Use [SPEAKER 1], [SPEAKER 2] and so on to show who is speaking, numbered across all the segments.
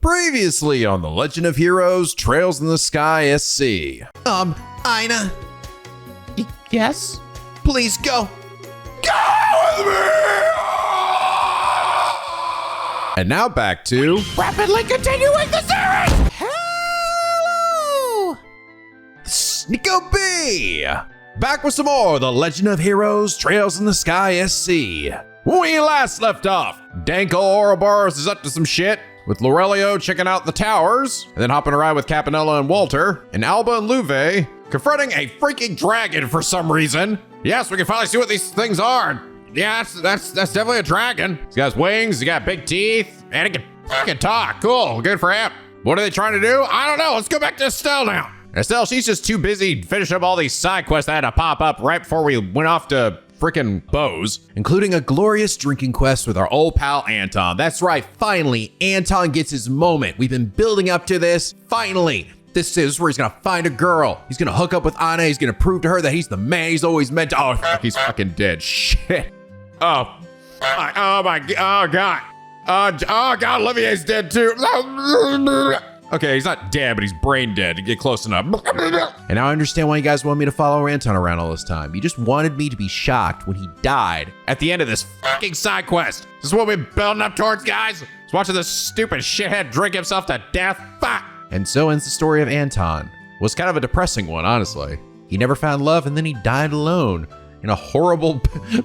[SPEAKER 1] Previously on The Legend of Heroes, Trails in the Sky SC.
[SPEAKER 2] Ina.
[SPEAKER 3] Yes?
[SPEAKER 2] Please go.
[SPEAKER 1] Go with me! And now back to
[SPEAKER 3] Rapidly continuing the series!
[SPEAKER 2] Hello.
[SPEAKER 1] NicoB! Back with some more The Legend of Heroes, Trails in the Sky SC. When we last left off, Danko Ouroboros is up to some shit, with Lorelio checking out the towers, and then hopping around with Campanella and Walter, and Alba and Luve confronting a freaking dragon for some reason. Yes, we can finally see what these things are. Yeah, that's definitely a dragon. He's got wings, he's got big teeth, and he can talk. Cool, good for him. What are they trying to do? I don't know. Let's go back to Estelle now. Estelle, she's just too busy finishing up all these side quests that had to pop up right before we went off to freaking Bose, including a glorious drinking quest with our old pal Anton. That's right, finally, Anton gets his moment. We've been building up to this. Finally, this is where he's gonna find a girl. He's gonna hook up with Ina. He's gonna prove to her that he's the man he's always meant to. Oh, fuck, he's fucking dead. Shit. Oh God. Oh God, Olivier's dead too. Okay, he's not dead, but he's brain dead. Get close enough. And now I understand why you guys want me to follow Anton around all this time. You just wanted me to be shocked when he died at the end of this fucking side quest. This is what we're building up towards, guys. Just watching this stupid shithead drink himself to death. Fuck. And so ends the story of Anton. Was kind of a depressing one, honestly. He never found love, and then he died alone in a horrible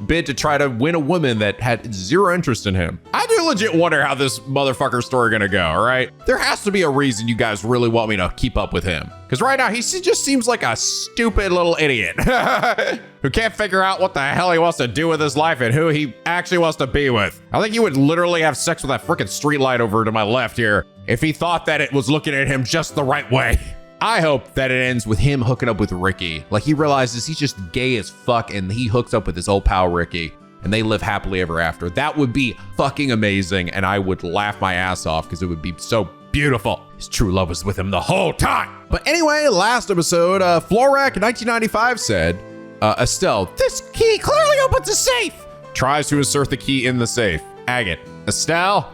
[SPEAKER 1] bid to try to win a woman that had zero interest in him. I do legit wonder how this motherfucker story gonna go, all right? There has to be a reason you guys really want me to keep up with him. Because right now, he just seems like a stupid little idiot who can't figure out what the hell he wants to do with his life and who he actually wants to be with. I think he would literally have sex with that freaking street light over to my left here if he thought that it was looking at him just the right way. I hope that it ends with him hooking up with Ricky. Like he realizes he's just gay as fuck and he hooks up with his old pal Ricky and they live happily ever after. That would be fucking amazing and I would laugh my ass off because it would be so beautiful. His true love was with him the whole time. But anyway, last episode, Florak 1995 said, Estelle, this key clearly opens a safe. Tries to insert the key in the safe. Agate, Estelle,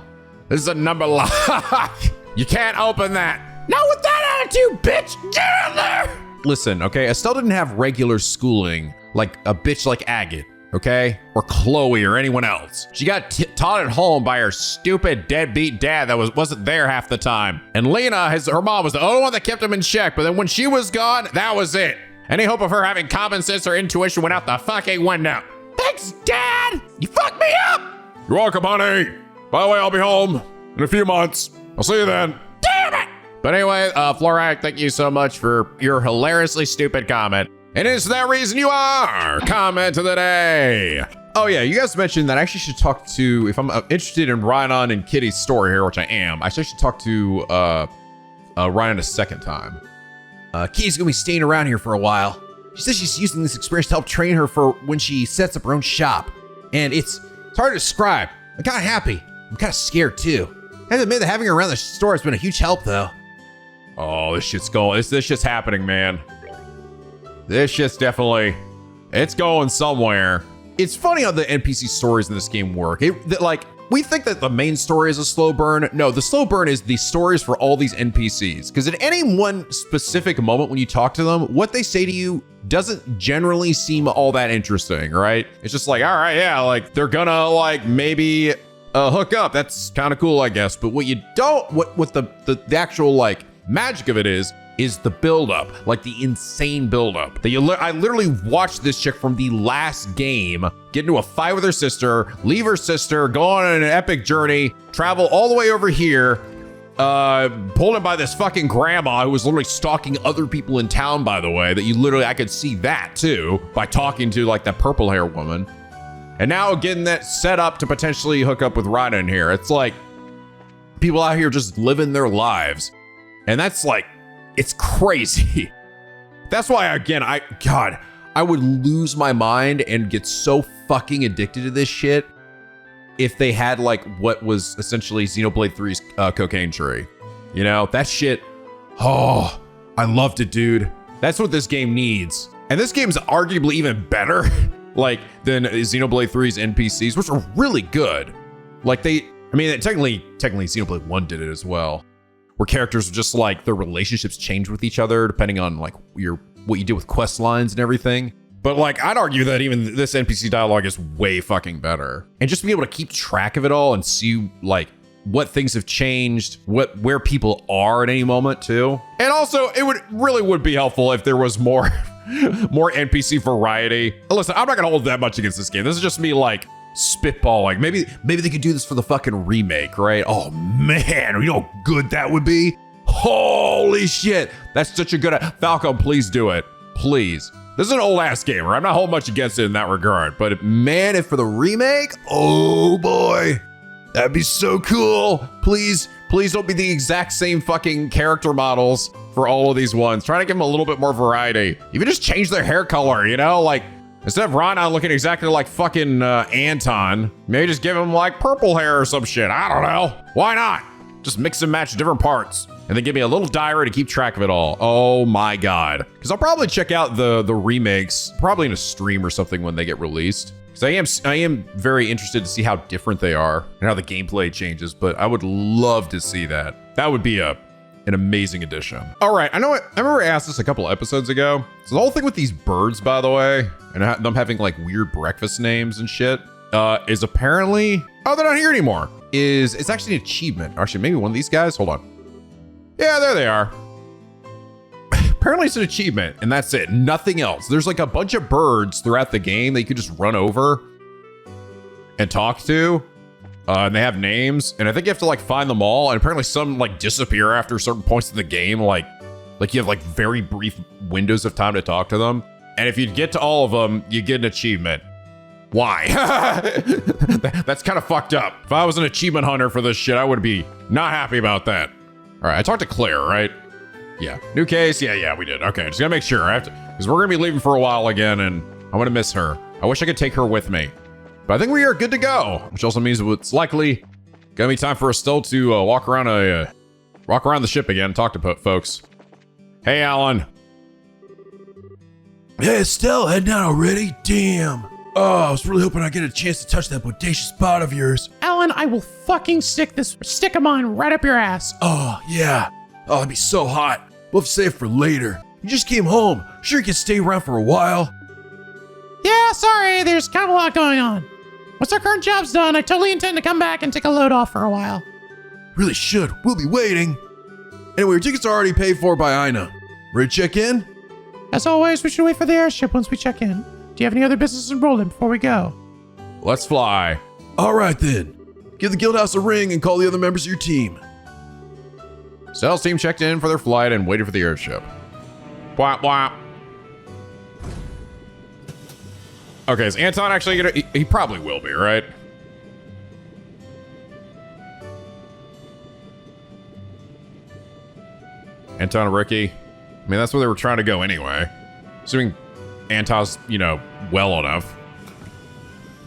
[SPEAKER 1] this is a number lock. You can't open that. Not with that attitude, bitch! Get in there! Listen, okay, Estelle didn't have regular schooling like a bitch like Agate, okay? Or Chloe or anyone else. She got taught at home by her stupid deadbeat dad that wasn't there half the time. And Lena, her mom, was the only one that kept him in check, but then when she was gone, that was it. Any hope of her having common sense or intuition went out the fucking window. Thanks, Dad! You fucked me up! You're welcome, honey. By the way, I'll be home in a few months. I'll see you then. Damn it! But anyway, Florak, thank you so much for your hilariously stupid comment. And it's that reason you are comment of the day. Oh yeah, you guys mentioned that I actually should talk to, if I'm interested in Rhiannon and Kitty's story here, which I am, I should talk to Rhiannon a second time. Kitty's gonna be staying around here for a while. She says she's using this experience to help train her for when she sets up her own shop. And it's hard to describe. I'm kind of happy. I'm kind of scared too. I have to admit that having her around the store has been a huge help though. Oh, this shit's going, this shit's happening, man. This shit's definitely, it's going somewhere. It's funny how the NPC stories in this game work. We think that the main story is a slow burn. No, the slow burn is the stories for all these NPCs. Because at any one specific moment when you talk to them, what they say to you doesn't generally seem all that interesting, right? It's just like, all right, yeah, like they're gonna like maybe hook up. That's kind of cool, I guess. But what you don't, what the actual like magic of it is the buildup, like the insane buildup. I literally watched this chick from the last game get into a fight with her sister, leave her sister, go on an epic journey, travel all the way over here, pulled in by this fucking grandma who was literally stalking other people in town, by the way, I could see that too by talking to like that purple hair woman. And now getting that set up to potentially hook up with Rhina in here. It's like people out here just living their lives. And that's like, it's crazy. That's why, again, I would lose my mind and get so fucking addicted to this shit if they had like what was essentially Xenoblade 3's cocaine tree. You know, that shit, oh, I loved it, dude. That's what this game needs. And this game's arguably even better like than Xenoblade 3's NPCs, which are really good. Like technically Xenoblade 1 did it as well. where characters just like their relationships change with each other depending on like what you do with quest lines and everything. But like, I'd argue that even this NPC dialogue is way fucking better. And just being able to keep track of it all and see like what things have changed, where people are at any moment too. And also, it would be helpful if there was more NPC variety. Listen, I'm not gonna hold that much against this game. This is just me like spitballing. Maybe they could do this for the fucking remake, right? Oh man, you know how good that would be? Holy shit, that's such a good, Falcom, please do it, please. This is an old ass game, right? I'm not holding much against it in that regard, but man, if for the remake, oh boy, that'd be so cool. Please don't be the exact same fucking character models for all of these ones. Try to give them a little bit more variety. Even just change their hair color, you know? Like, instead of Rana looking exactly like fucking Anton, maybe just give him like purple hair or some shit. I don't know. Why not? Just mix and match different parts. And then give me a little diary to keep track of it all. Oh my God. Because I'll probably check out the remakes, probably in a stream or something when they get released. Because I am very interested to see how different they are and how the gameplay changes, but I would love to see that. That would be an amazing addition. All right, I remember I asked this a couple episodes ago. So the whole thing with these birds, by the way, and them having like weird breakfast names and shit, is apparently, oh, they're not here anymore. It's actually an achievement. Actually, maybe one of these guys, hold on. Yeah, there they are. Apparently it's an achievement and that's it, nothing else. There's like a bunch of birds throughout the game that you could just run over and talk to. And they have names and I think you have to like find them all. And apparently some like disappear after certain points in the game. Like you have like very brief windows of time to talk to them. And if you get to all of them, you get an achievement. Why? That's kind of fucked up. If I was an achievement hunter for this shit, I would be not happy about that. All right, I talked to Claire, right? Yeah, new case. Yeah, we did. Okay, just gotta make sure. I have to, because we're gonna be leaving for a while again, and I'm gonna miss her. I wish I could take her with me, but I think we are good to go. Which also means it's likely gonna be time for Estelle to walk around the ship again, and talk to folks. Hey, Alan.
[SPEAKER 4] Hey, Estelle, heading out already? Damn. Oh, I was really hoping I'd get a chance to touch that bodacious spot of yours.
[SPEAKER 3] Alan, I will fucking stick this stick of mine right up your ass.
[SPEAKER 4] Oh, yeah. Oh, that'd be so hot. We'll have to save it for later. You just came home. Sure you can stay around for a while.
[SPEAKER 3] Yeah, sorry, there's kind of a lot going on. Once our current job's done, I totally intend to come back and take a load off for a while.
[SPEAKER 4] Really should. We'll be waiting. Anyway, your tickets are already paid for by Ina. Ready to check in?
[SPEAKER 3] As always, we should wait for the airship once we check in. Do you have any other business enrolled in before we go?
[SPEAKER 1] Let's fly.
[SPEAKER 4] All right then. Give the Guildhouse a ring and call the other members of your team.
[SPEAKER 1] Estelle's team checked in for their flight and waited for the airship. Whop, whop. Okay, is Anton actually gonna... He probably will be, right? Anton and Ricky. I mean, that's where they were trying to go anyway. Assuming Anton's, well enough.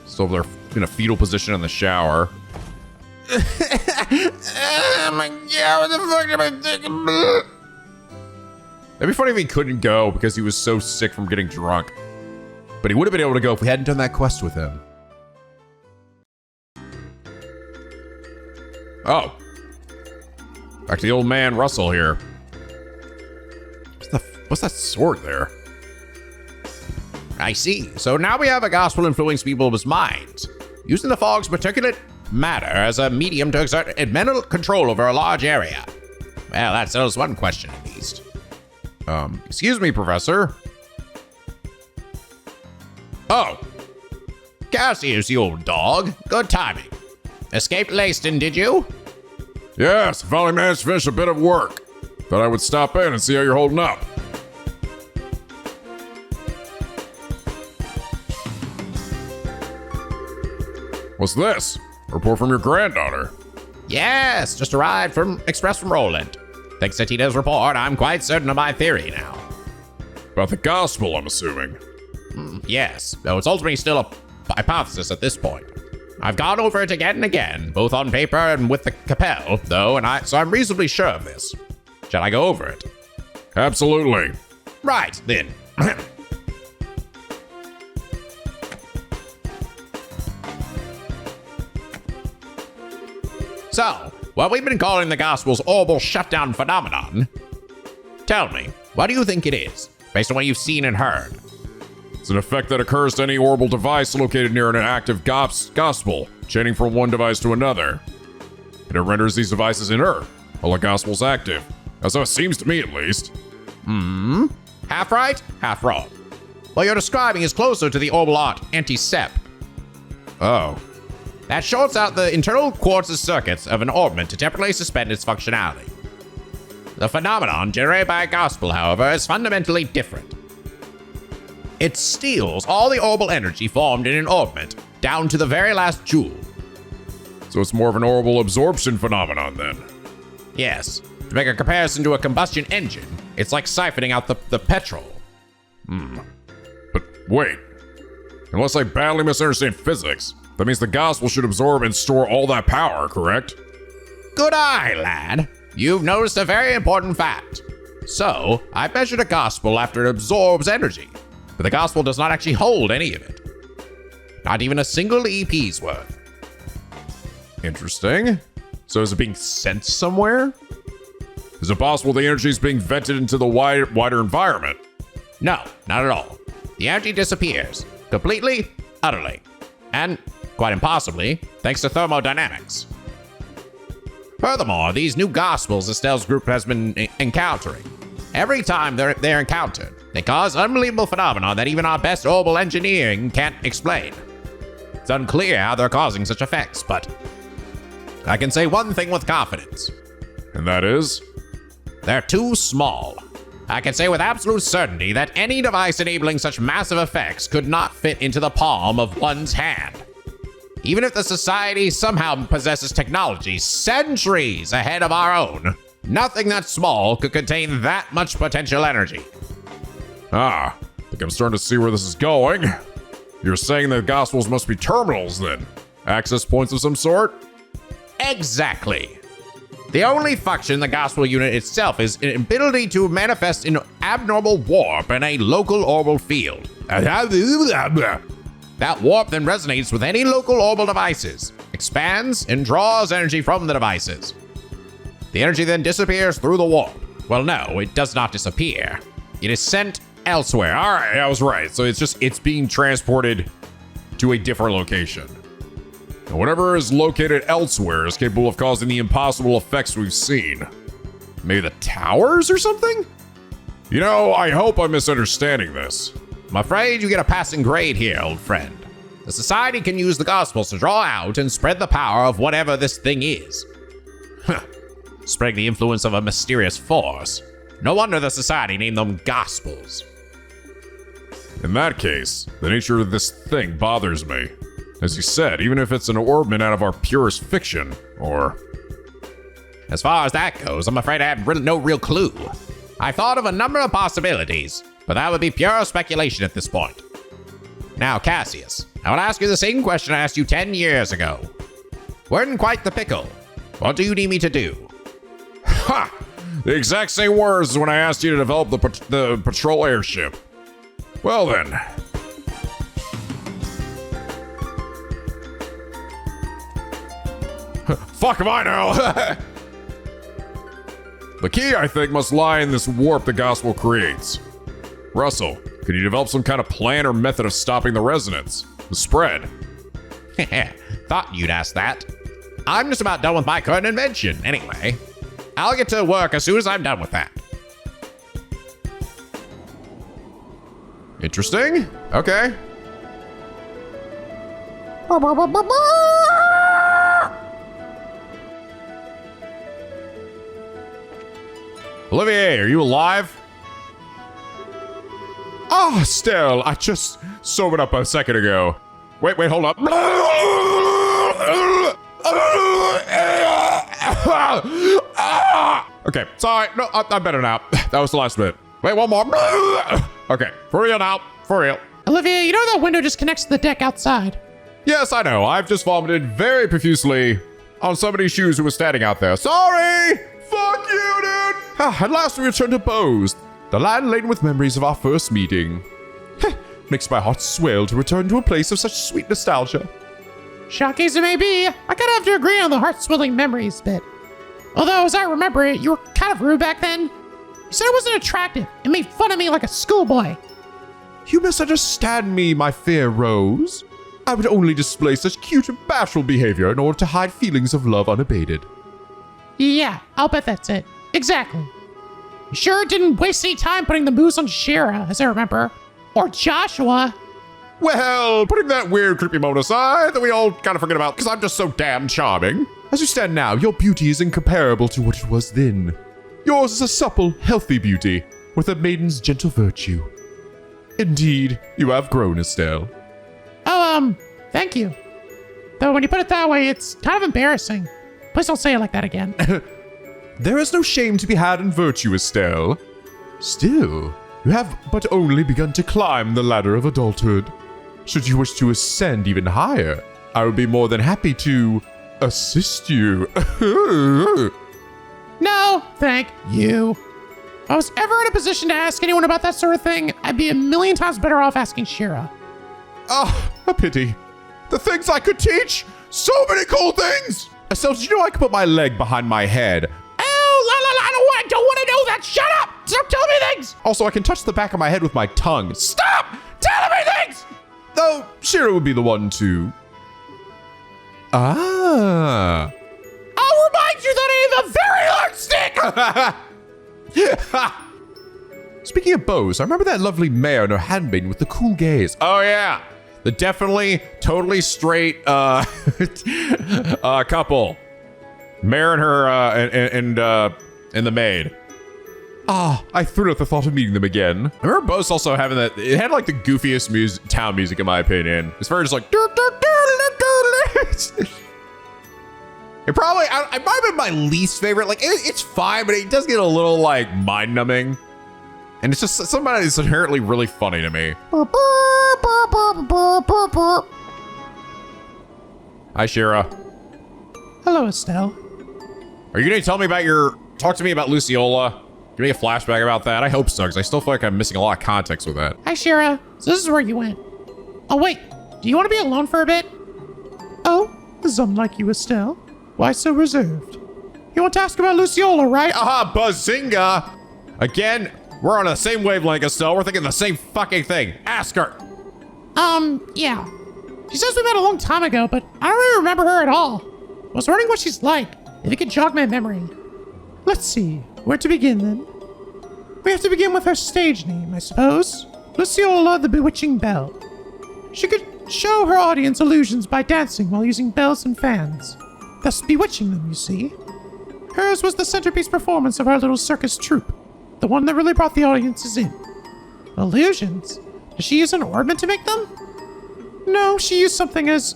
[SPEAKER 1] Still over there in a fetal position in the shower.
[SPEAKER 2] Oh my God, what the fuck am I taking?
[SPEAKER 1] That'd be funny if he couldn't go because he was so sick from getting drunk. But he would have been able to go if we hadn't done that quest with him. Oh. Back to the old man Russell here. What's that sword there?
[SPEAKER 2] I see. So now we have a gospel influencing people's minds, using the fog's particulate matter as a medium to exert mental control over a large area. Well, that settles one question at least.
[SPEAKER 1] Excuse me, Professor.
[SPEAKER 2] Oh. Cassius, you old dog. Good timing. Escaped Leyston, did you?
[SPEAKER 1] Yes, finally managed to finish a bit of work. Thought I would stop in and see how you're holding up. What's this? A report from your granddaughter.
[SPEAKER 2] Yes, just arrived express from Roland. Thanks to Tina's report, I'm quite certain of my theory now.
[SPEAKER 1] About the gospel, I'm assuming.
[SPEAKER 2] Yes, though it's ultimately still a hypothesis at this point. I've gone over it again and again, both on paper and with the Capel, though, so I'm reasonably sure of this. Shall I go over it?
[SPEAKER 1] Absolutely.
[SPEAKER 2] Right, then. So, what we've been calling the Gospel's orbital shutdown phenomenon. Tell me, what do you think it is, based on what you've seen and heard?
[SPEAKER 4] It's an effect that occurs to any orbital device located near an active gospel, chaining from one device to another. And it renders these devices inert while the gospel's active. So it seems to me, at least.
[SPEAKER 2] Half right, half wrong. What you're describing is closer to the orbital anti-sep.
[SPEAKER 4] Oh.
[SPEAKER 2] That shorts out the internal quartz circuits of an orbment to temporarily suspend its functionality. The phenomenon generated by a gospel, however, is fundamentally different. It steals all the orbital energy formed in an orbment, down to the very last joule.
[SPEAKER 4] So it's more of an orbital absorption phenomenon, then.
[SPEAKER 2] Yes, to make a comparison to a combustion engine, it's like siphoning out the petrol.
[SPEAKER 4] But wait. Unless I badly misunderstand physics, that means the gospel should absorb and store all that power, correct?
[SPEAKER 2] Good eye, lad. You've noticed a very important fact. So, I measured a gospel after it absorbs energy, but the gospel does not actually hold any of it. Not even a single EP's worth.
[SPEAKER 4] Interesting. So is it being sent somewhere? Is it possible the energy is being vented into the wider environment?
[SPEAKER 2] No, not at all. The energy disappears. Completely, utterly. And, quite impossibly, thanks to thermodynamics. Furthermore, these new gospels Estelle's group has been encountering. Every time they're encountered, they cause unbelievable phenomena that even our best orbital engineering can't explain. It's unclear how they're causing such effects, but I can say one thing with confidence.
[SPEAKER 4] And that is?
[SPEAKER 2] They're too small. I can say with absolute certainty that any device enabling such massive effects could not fit into the palm of one's hand. Even if the society somehow possesses technology centuries ahead of our own, nothing that small could contain that much potential energy.
[SPEAKER 4] I think I'm starting to see where this is going. You're saying that gospels must be terminals, then? Access points of some sort?
[SPEAKER 2] Exactly. The only function in the gospel unit itself is an ability to manifest in abnormal warp in a local orbital field. That warp then resonates with any local orbital devices, expands, and draws energy from the devices. The energy then disappears through the warp. Well, no, it does not disappear. It is sent elsewhere.
[SPEAKER 4] All right, I was right. So it's being transported to a different location. And whatever is located elsewhere is capable of causing the impossible effects we've seen. Maybe the towers or something? You know, I hope I'm misunderstanding this.
[SPEAKER 2] I'm afraid you get a passing grade here, old friend. The society can use the gospels to draw out and spread the power of whatever this thing is. Spreading the influence of a mysterious force. No wonder the society named them gospels.
[SPEAKER 4] In that case, the nature of this thing bothers me. As you said, even if it's an orbment out of our purest fiction, or...
[SPEAKER 2] As far as that goes, I'm afraid I have no real clue. I've thought of a number of possibilities, but that would be pure speculation at this point. Now, Cassius, I will ask you the same question I asked you 10 years ago. We're in quite the pickle. What do you need me to do?
[SPEAKER 4] Ha! The exact same words as when I asked you to develop the patrol airship. Well then. Fuck if I know! The key, I think, must lie in this warp the gospel creates. Russell, could you develop some kind of plan or method of stopping the resonance? The spread?
[SPEAKER 2] Thought you'd ask that. I'm just about done with my current invention, anyway. I'll get to work as soon as I'm done with that.
[SPEAKER 4] Interesting. Okay. Olivier, are you alive? Oh, Estelle, I just sobered up a second ago. Wait, hold up. Okay, sorry. No, I'm better now. That was the last bit. Wait, one more. Okay, for real now. For real.
[SPEAKER 3] Olivia, you know that window just connects to the deck outside.
[SPEAKER 4] Yes, I know. I've just vomited very profusely on somebody's shoes who was standing out there. Sorry! Fuck you, dude! At last we return to Bose, the land laden with memories of our first meeting. Makes my heart swell to return to a place of such sweet nostalgia.
[SPEAKER 3] Shock as it may be, I kind of have to agree on the heart-swelling memories bit. Although, as I remember it, you were kind of rude back then. You said I wasn't attractive and made fun of me like a schoolboy.
[SPEAKER 4] You misunderstand me, my fair Rose. I would only display such cute and bashful behavior in order to hide feelings of love unabated.
[SPEAKER 3] Yeah, I'll bet that's it. Exactly. You sure didn't waste any time putting the moose on Shira, as I remember. Or Joshua.
[SPEAKER 4] Well, putting that weird, creepy moment aside that we all kind of forget about because I'm just so damn charming. As you stand now, your beauty is incomparable to what it was then. Yours is a supple, healthy beauty with a maiden's gentle virtue. Indeed, you have grown, Estelle.
[SPEAKER 3] Oh, thank you. Though when you put it that way, it's kind of embarrassing. Please don't say it like that again.
[SPEAKER 4] There is no shame to be had in virtue, Estelle. Still, you have but only begun to climb the ladder of adulthood. Should you wish to ascend even higher, I would be more than happy to assist you.
[SPEAKER 3] No, thank you. If I was ever in a position to ask anyone about that sort of thing, I'd be a million times better off asking Shira.
[SPEAKER 4] Ah, a pity. The things I could teach! So many cool things! Estelle, did you know I could put my leg behind my head?
[SPEAKER 3] I don't want to know that! Shut up! Stop telling me things!
[SPEAKER 4] Also, I can touch the back of my head with my tongue.
[SPEAKER 3] Stop telling me things!
[SPEAKER 4] Though, Shira would be the one to... Ah.
[SPEAKER 3] I'll remind you that I have a very large stick!
[SPEAKER 4] Speaking of Bose, I remember that lovely mare and her handmaiden with the cool gaze.
[SPEAKER 2] Oh, yeah. The definitely, totally straight couple. Mare and her, and the maid.
[SPEAKER 4] Ah, I thrill at the thought of meeting them again.
[SPEAKER 2] I remember Bose also having that. It had like the goofiest town music, in my opinion. It's very just like. It probably, it might have been my least favorite. Like, it's fine, but it does get a little like mind numbing. And it's just somebody that's inherently really funny to me. Hi, Shira.
[SPEAKER 3] Hello, Estelle.
[SPEAKER 2] Are you gonna talk to me about Luciola? Give me a flashback about that. I hope so, because I still feel like I'm missing a lot of context with that.
[SPEAKER 3] Hi, Shira. So this is where you went. Oh, wait. Do you want to be alone for a bit? Oh, some like you, Estelle. Why so reserved? You want to ask about Luciola, right?
[SPEAKER 2] Aha, Bazinga! Again, we're on the same wavelength, Estelle. We're thinking the same fucking thing. Ask her.
[SPEAKER 3] Yeah. She says we met a long time ago, but I don't really remember her at all. I was wondering what she's like, if you could jog my memory. Let's see, where to begin then? We have to begin with her stage name, I suppose. Luciola the Bewitching Belle. She could show her audience illusions by dancing while using bells and fans, thus bewitching them, you see. Hers was the centerpiece performance of our little circus troupe, the one that really brought the audiences in. Illusions? Does she use an ornament to make them? No, she used something as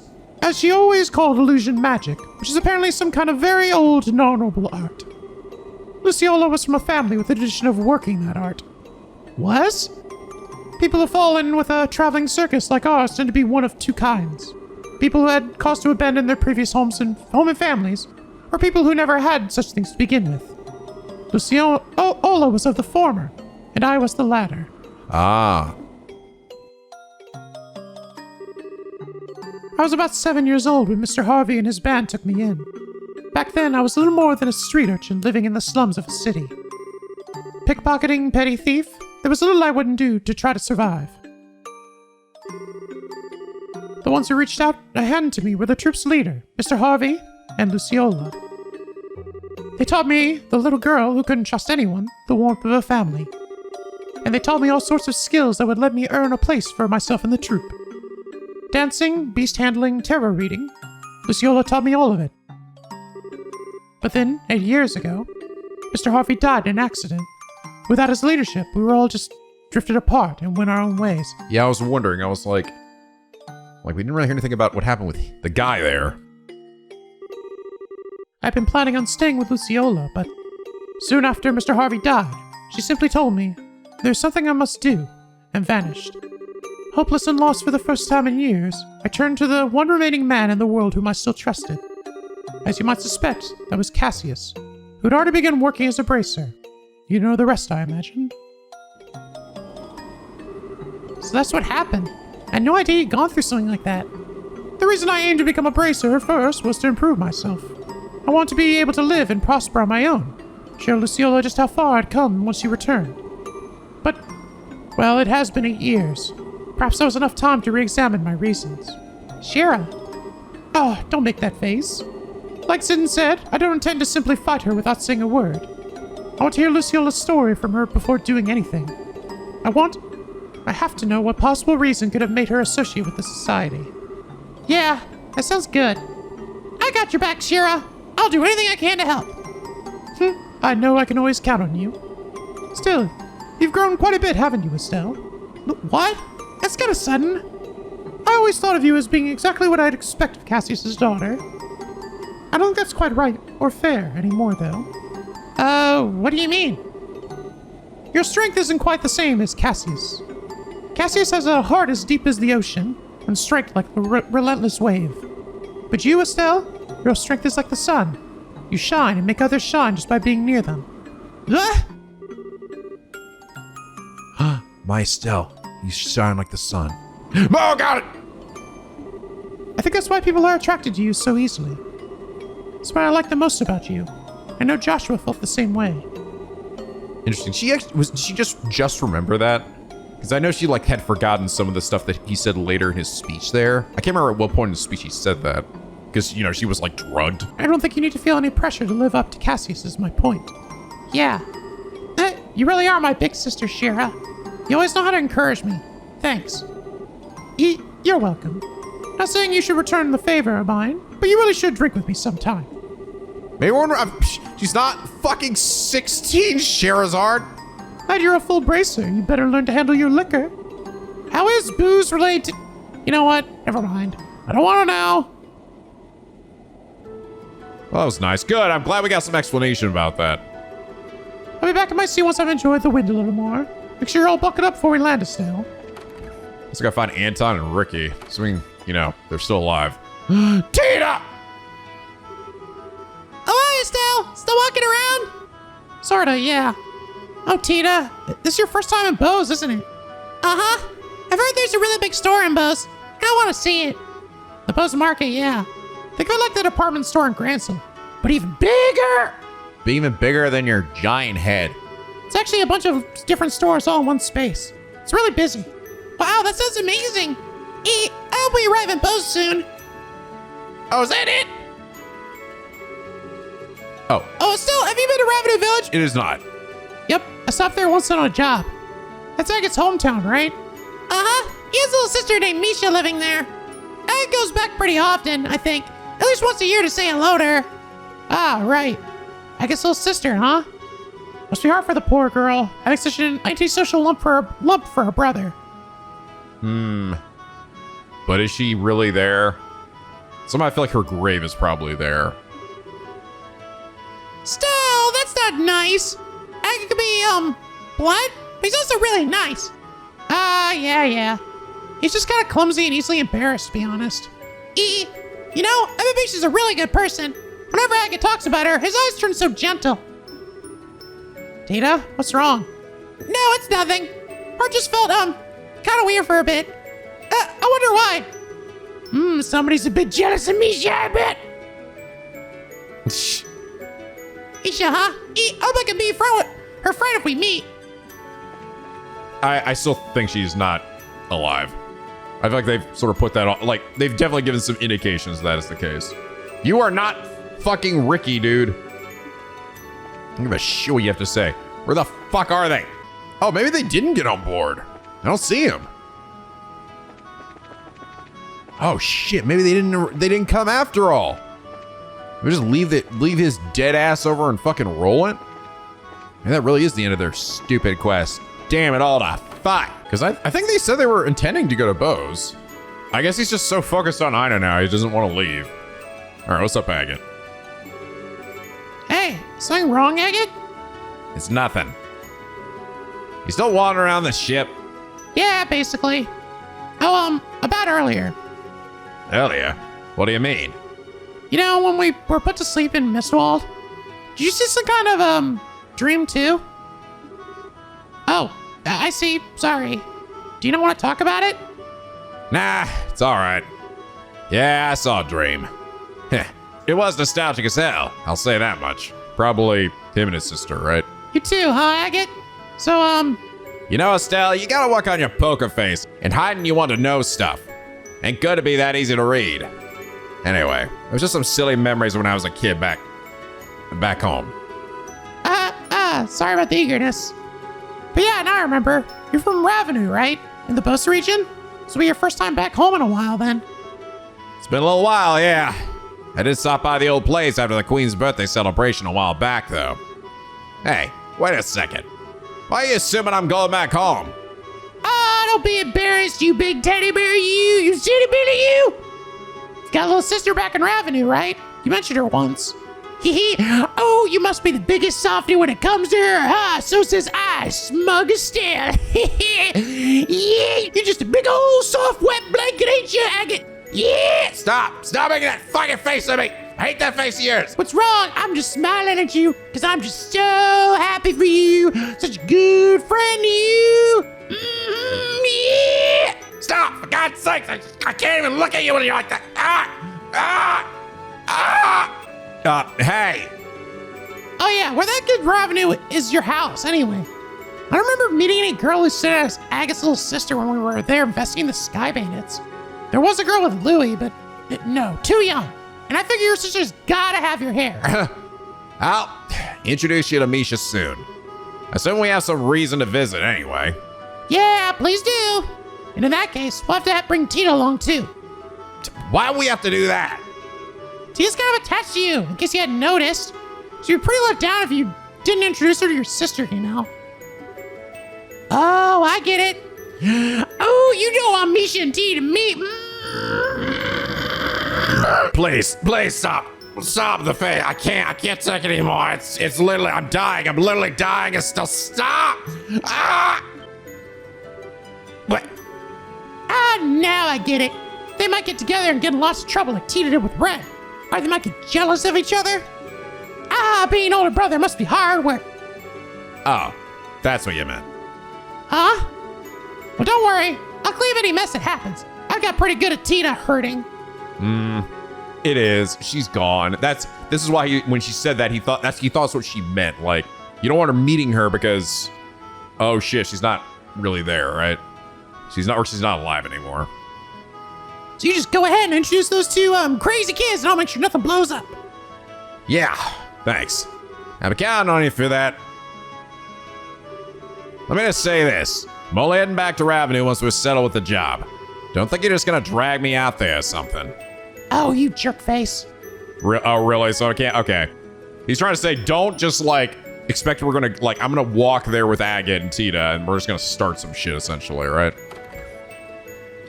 [SPEAKER 3] she always called illusion magic, which is apparently some kind of very old and honorable art. Luciola was from a family with a tradition of working that art. Was? People who fall in with a traveling circus like ours tend to be one of two kinds. People who had cause to abandon their previous homes and families, or people who never had such things to begin with. Luciola was of the former, and I was the latter.
[SPEAKER 4] Ah.
[SPEAKER 3] I was about 7 years old when Mr. Harvey and his band took me in. Back then, I was little more than a street urchin living in the slums of a city. Pickpocketing, petty thief, there was little I wouldn't do to try to survive. The ones who reached out a hand to me were the troop's leader, Mr. Harvey, and Luciola. They taught me, the little girl who couldn't trust anyone, the warmth of a family. And they taught me all sorts of skills that would let me earn a place for myself in the troop. Dancing, beast handling, tarot reading. Luciola taught me all of it. But then, 8 years ago, Mr. Harvey died in an accident. Without his leadership, we were all just drifted apart and went our own ways.
[SPEAKER 2] Yeah, I was wondering. I was like, we didn't really hear anything about what happened with the guy there.
[SPEAKER 3] I'd been planning on staying with Luciola, but soon after Mr. Harvey died, she simply told me, there's something I must do, and vanished. Hopeless and lost for the first time in years, I turned to the one remaining man in the world whom I still trusted. As you might suspect, that was Cassius, who'd already begun working as a bracer. You know the rest, I imagine. So that's what happened. I had no idea he'd gone through something like that. The reason I aimed to become a bracer at first was to improve myself. I want to be able to live and prosper on my own. Show Luciola just how far I'd come once you return. But, well, it has been 8 years. Perhaps that was enough time to re-examine my reasons. Shira! Oh, don't make that face. Like Zidane said, I don't intend to simply fight her without saying a word. I want to hear Luciola's story from her before doing anything. I have to know what possible reason could have made her associate with the society. Yeah, that sounds good. I got your back, Shira. I'll do anything I can to help. I know I can always count on you. Still, you've grown quite a bit, haven't you, Estelle? What? That's kind of sudden. I always thought of you as being exactly what I'd expect of Cassius's daughter. I don't think that's quite right or fair anymore, though. What do you mean? Your strength isn't quite the same as Cassius. Cassius has a heart as deep as the ocean and strength like the relentless wave. But you, Estelle, your strength is like the sun. You shine and make others shine just by being near them.
[SPEAKER 1] My Estelle, you shine like the sun.
[SPEAKER 4] Oh, got it!
[SPEAKER 3] I think that's why people are attracted to you so easily. That's what I like the most about you. I know Joshua felt the same way.
[SPEAKER 4] Interesting. Did she just remember that? Because I know she like had forgotten some of the stuff that he said later in his speech there. I can't remember at what point in the speech he said that. Because, you know, she was like drugged.
[SPEAKER 3] I don't think you need to feel any pressure to live up to Cassius is my point. Yeah. You really are my big sister, Shira. You always know how to encourage me. Thanks. You're welcome. Not saying you should return the favor of mine, but you really should drink with me sometime.
[SPEAKER 4] Maybe wonder. She's not fucking 16, Sherazard.
[SPEAKER 3] Glad you're a full bracer. You better learn to handle your liquor. How is booze related to... You know what? Never mind. I don't want to know.
[SPEAKER 4] Well, that was nice. Good. I'm glad we got some explanation about that.
[SPEAKER 3] I'll be back in my seat once I've enjoyed the wind a little more. Make sure you're all buckled up before we land, Estelle.
[SPEAKER 4] Just gotta find Anton and Ricky. Assuming, you know, they're still alive. Tina!
[SPEAKER 3] Hello, Estelle. Still walking around? Sorta, yeah. Oh, Tina. This is your first time in Bose, isn't it? Uh-huh. I've heard there's a really big store in Bose. I want to see it. The Bose Market, yeah. Think of it like the department store in Granson, but even bigger.
[SPEAKER 2] Be even bigger than your giant head.
[SPEAKER 3] It's actually a bunch of different stores all in one space. It's really busy. Wow, that sounds amazing. I hope we arrive in Bose soon.
[SPEAKER 2] Oh, is that it?
[SPEAKER 3] Oh, still, have you been to Revenue Village?
[SPEAKER 4] It is not.
[SPEAKER 3] Yep, I stopped there once on a job. That's Agate's hometown, right? Uh-huh. He has a little sister named Misha living there. Agate goes back pretty often, I think. At least once a year to say hello to her. Ah, right. Agate's little sister, huh? Must be hard for the poor girl, having such an antisocial lump for her brother.
[SPEAKER 4] But is she really there? Somehow I feel like her grave is probably there.
[SPEAKER 3] Still, that's not nice. Agate could be, blunt, but he's also really nice. Yeah. He's just kind of clumsy and easily embarrassed, to be honest. You know, I bet she's a really good person. Whenever Agate talks about her, his eyes turn so gentle. Tita, what's wrong? No, it's nothing. Heart just felt, kind of weird for a bit. I wonder why. Somebody's a bit jealous of Misha, I bet. Misha, huh? I hope I can be her friend if we meet.
[SPEAKER 4] I still think she's not alive. I feel like they've sort of put that on. Like, they've definitely given some indications that is the case. You are not fucking Ricky, dude. I don't give a shit what you have to say. Where the fuck are they? Oh, maybe they didn't get on board. I don't see him. Oh shit, maybe they didn't come after all. We just leave his dead ass over and fucking roll it? And that really is the end of their stupid quest. Damn it all to fuck. Because I think they said they were intending to go to Bose. I guess he's just so focused on Ina now, he doesn't want to leave. All right, what's up, Agate?
[SPEAKER 3] Hey, something wrong, Agate?
[SPEAKER 2] It's nothing. You still wandering around the ship?
[SPEAKER 3] Yeah, basically. Oh, about earlier.
[SPEAKER 2] Earlier? What do you mean?
[SPEAKER 3] You know, when we were put to sleep in Mistwald? Did you see some kind of, dream too? Oh, I see. Sorry. Do you not want to talk about it?
[SPEAKER 2] Nah, it's all right. Yeah, I saw a dream. It was nostalgic as hell. I'll say that much.
[SPEAKER 4] Probably him and his sister, right?
[SPEAKER 3] You too, huh, Agate? So,
[SPEAKER 2] You know, Estelle, you gotta work on your poker face and hiding you want to know stuff. Ain't gonna be that easy to read. Anyway, it was just some silly memories when I was a kid back home.
[SPEAKER 3] sorry about the eagerness. But yeah, now I remember. You're from Ravenou, right? In the Bose region? This will be your first time back home in a while, then.
[SPEAKER 2] It's been a little while, yeah. I did stop by the old place after the Queen's birthday celebration a while back, though. Hey, wait a second. Why are you assuming I'm going back home?
[SPEAKER 3] Don't be embarrassed, you big teddy bear, you teddy bear, you! You've got a little sister back in Ravenou, right? You mentioned her once. Hee. Oh, you must be the biggest softy when it comes to her, huh? So says I, smug Estelle. Yeah, you're just a big old soft wet blanket, ain't you, Agate? Yeah!
[SPEAKER 2] Stop making that fucking face at me. I hate that face of yours.
[SPEAKER 3] What's wrong? I'm just smiling at you because I'm just so happy for you. Such a good friend to you. Yeah!
[SPEAKER 2] Stop, for God's sakes. I can't even look at you when you're like that. Hey.
[SPEAKER 3] Oh yeah, where that good Ravenou is your house anyway? I don't remember meeting any girl who said as Agate's little sister when we were there investigating the Sky Bandits. There was a girl with Louis, but no, too young. And I figure your sister's gotta have your hair.
[SPEAKER 2] I'll introduce you to Misha soon. Assume we have some reason to visit anyway.
[SPEAKER 3] Yeah, please do. And in that case, we'll have to bring Tina along too.
[SPEAKER 2] Why do we have to do that?
[SPEAKER 3] Tina's kind of attached to you, in case you hadn't noticed. So you're pretty let down if you didn't introduce her to your sister, you know. Oh, I get it. Oh, you don't want Misha and Tina to meet.
[SPEAKER 2] Please stop. Stop the face. I can't take it anymore. It's literally, I'm dying. I'm literally dying. It's still, stop. What?
[SPEAKER 3] Now I get it. They might get together and get in lots of trouble like Tina did with Red. Or they might get jealous of each other. Being older brother must be hard work.
[SPEAKER 2] Oh, that's what you meant.
[SPEAKER 3] Huh? Well, don't worry. I'll clean any mess that happens. I've got pretty good at Tina hurting.
[SPEAKER 4] It is. She's gone. This is why when she said that, he thought that's what she meant. Like, you don't want her meeting her because, oh shit, she's not really there, right? She's not alive anymore.
[SPEAKER 3] So you just go ahead and introduce those two crazy kids and I'll make sure nothing blows up.
[SPEAKER 2] Yeah, thanks. I've been counting on you for that. Let me just say this. I'm only heading back to Ravenou once we're settled with the job. Don't think you're just gonna drag me out there or something.
[SPEAKER 3] Oh, you jerk face.
[SPEAKER 4] Oh, really? So I can't? Okay. He's trying to say, don't just, like, expect we're gonna, like, I'm gonna walk there with Agate and Tina and we're just gonna start some shit, essentially, right?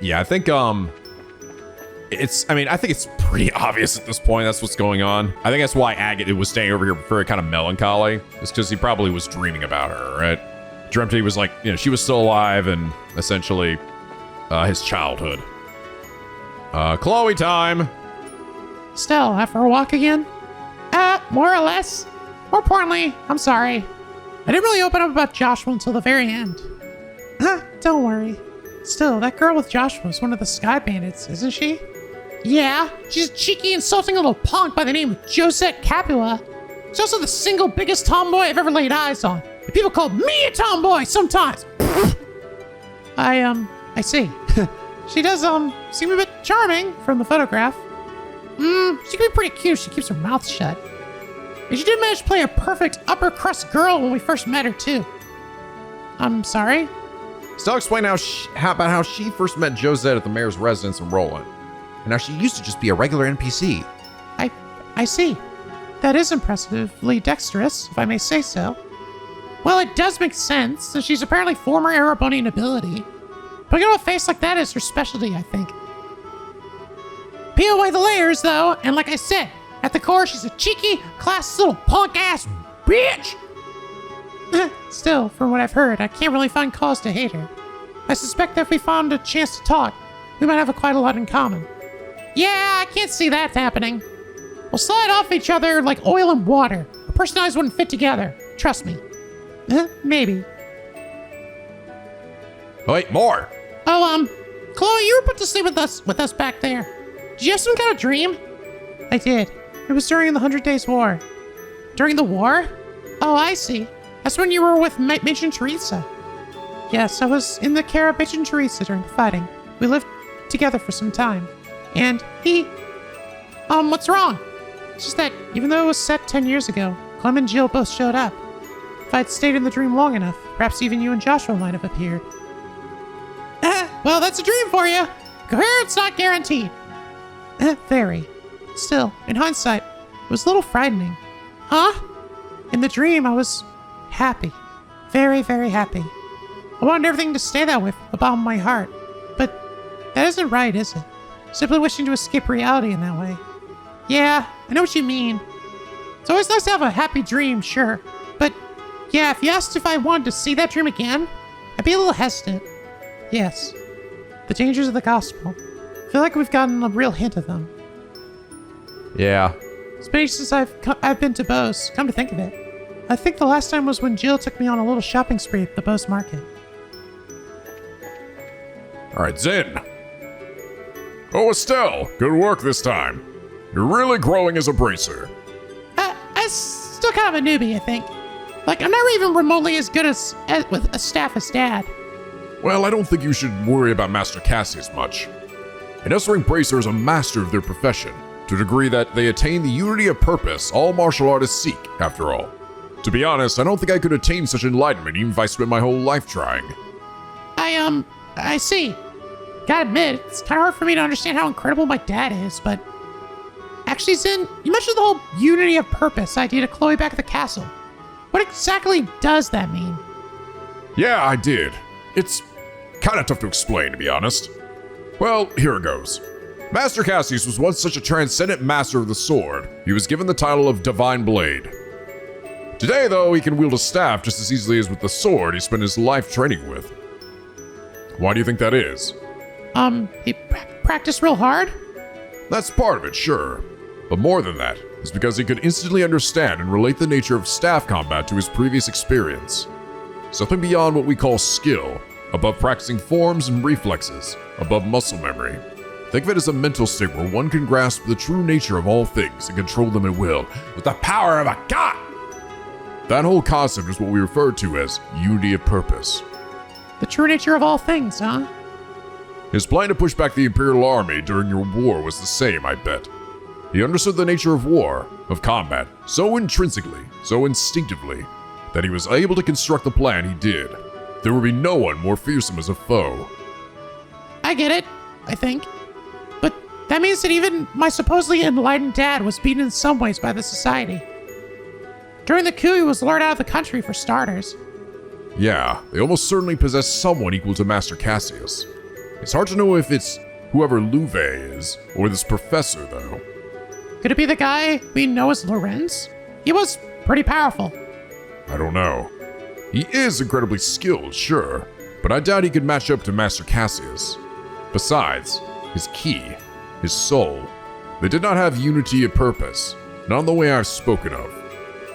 [SPEAKER 4] Yeah, I think, I think it's pretty obvious at this point that's what's going on. I think that's why Agate was staying over here very kind of melancholy. It's because he probably was dreaming about her, right? Dreamt he was like, she was still alive and essentially his childhood. Chloe time.
[SPEAKER 3] Estelle, after a walk again? More or less. More importantly, I'm sorry. I didn't really open up about Joshua until the very end. Don't worry. Still, that girl with Joshua is one of the Sky Bandits, isn't she? Yeah, she's a cheeky, insulting little punk by the name of Josette Capua. She's also the single biggest tomboy I've ever laid eyes on. And people call me a tomboy sometimes. I see. She does, seem a bit charming from the photograph. She can be pretty cute if she keeps her mouth shut. And she did manage to play a perfect upper crust girl when we first met her, too. I'm sorry?
[SPEAKER 1] Still explain about how she first met Josette at the mayor's residence in Roland, and how she used to just be a regular NPC.
[SPEAKER 3] I see. That is impressively dexterous, if I may say so. Well, it does make sense, since she's apparently former Erebonian nobility. Putting on a face like that is her specialty, I think. Peel away the layers, though, and like I said, at the core, she's a cheeky, classy little punk-ass bitch! Still, from what I've heard, I can't really find cause to hate her. I suspect that if we found a chance to talk, we might have quite a lot in common. Yeah, I can't see that happening. We'll slide off each other like oil and water. Our personalities wouldn't fit together. Trust me. Maybe.
[SPEAKER 2] Wait, more.
[SPEAKER 3] Oh, Chloe, you were put to sleep with us back there. Did you have some kind of dream? I did. It was during the 100 Days War. During the war? Oh, I see. That's when you were with Mitch and Teresa. Yes, I was in the care of Mitch and Teresa during the fighting. We lived together for some time. And he... what's wrong? It's just that even though it was set 10 years ago, Clem and Jill both showed up. If I'd stayed in the dream long enough, perhaps even you and Joshua might have appeared. Well, that's a dream for you. Coherence not guaranteed. Very. Still, in hindsight, it was a little frightening. Huh? In the dream, I was happy. Very, very happy. I wanted everything to stay that way from the bottom of my heart. But that isn't right, is it? Simply wishing to escape reality in that way. Yeah, I know what you mean. It's always nice to have a happy dream, sure. But yeah, if you asked if I wanted to see that dream again, I'd be a little hesitant. Yes. The dangers of the gospel. I feel like we've gotten a real hint of them.
[SPEAKER 1] Yeah.
[SPEAKER 3] It's been since I've been to Bose, come to think of it. I think the last time was when Jill took me on a little shopping spree at the Bose market.
[SPEAKER 4] All right, Zen. Oh, Estelle, good work this time. You're really growing as a bracer.
[SPEAKER 3] I'm still kind of a newbie, I think. Like, I'm not even remotely as good as with a staff as Dad.
[SPEAKER 4] Well, I don't think you should worry about Master Cassius much. An S-rank bracer is a master of their profession, to a degree that they attain the unity of purpose all martial artists seek, after all. To be honest, I don't think I could attain such enlightenment even if I spent my whole life trying.
[SPEAKER 3] I see. Gotta admit, it's kind of hard for me to understand how incredible my dad is, but... Actually, Zen, you mentioned the whole unity of purpose idea to Chloe back at the castle. What exactly does that mean?
[SPEAKER 4] Yeah, I did. It's kind of tough to explain, to be honest. Well, here it goes. Master Cassius was once such a transcendent master of the sword, he was given the title of Divine Blade. Today, though, he can wield a staff just as easily as with the sword he spent his life training with. Why do you think that is?
[SPEAKER 3] He practiced real hard?
[SPEAKER 4] That's part of it, sure. But more than that, is because he could instantly understand and relate the nature of staff combat to his previous experience. Something beyond what we call skill, above practicing forms and reflexes, above muscle memory. Think of it as a mental state where one can grasp the true nature of all things and control them at will, with the power of a god! That whole concept is what we refer to as unity of purpose.
[SPEAKER 3] The true nature of all things, huh?
[SPEAKER 4] His plan to push back the Imperial Army during your war was the same, I bet. He understood the nature of war, of combat, so intrinsically, so instinctively, that he was able to construct the plan he did. There would be no one more fearsome as a foe.
[SPEAKER 3] I get it, I think. But that means that even my supposedly enlightened dad was beaten in some ways by the society. During the coup, he was lured out of the country for starters.
[SPEAKER 4] Yeah, they almost certainly possess someone equal to Master Cassius. It's hard to know if it's whoever Louve is, or this professor, though.
[SPEAKER 3] Could it be the guy we know as Lorenz? He was pretty powerful.
[SPEAKER 4] I don't know. He is incredibly skilled, sure, but I doubt he could match up to Master Cassius. Besides, his ki, his soul, they did not have unity of purpose, not in the way I've spoken of.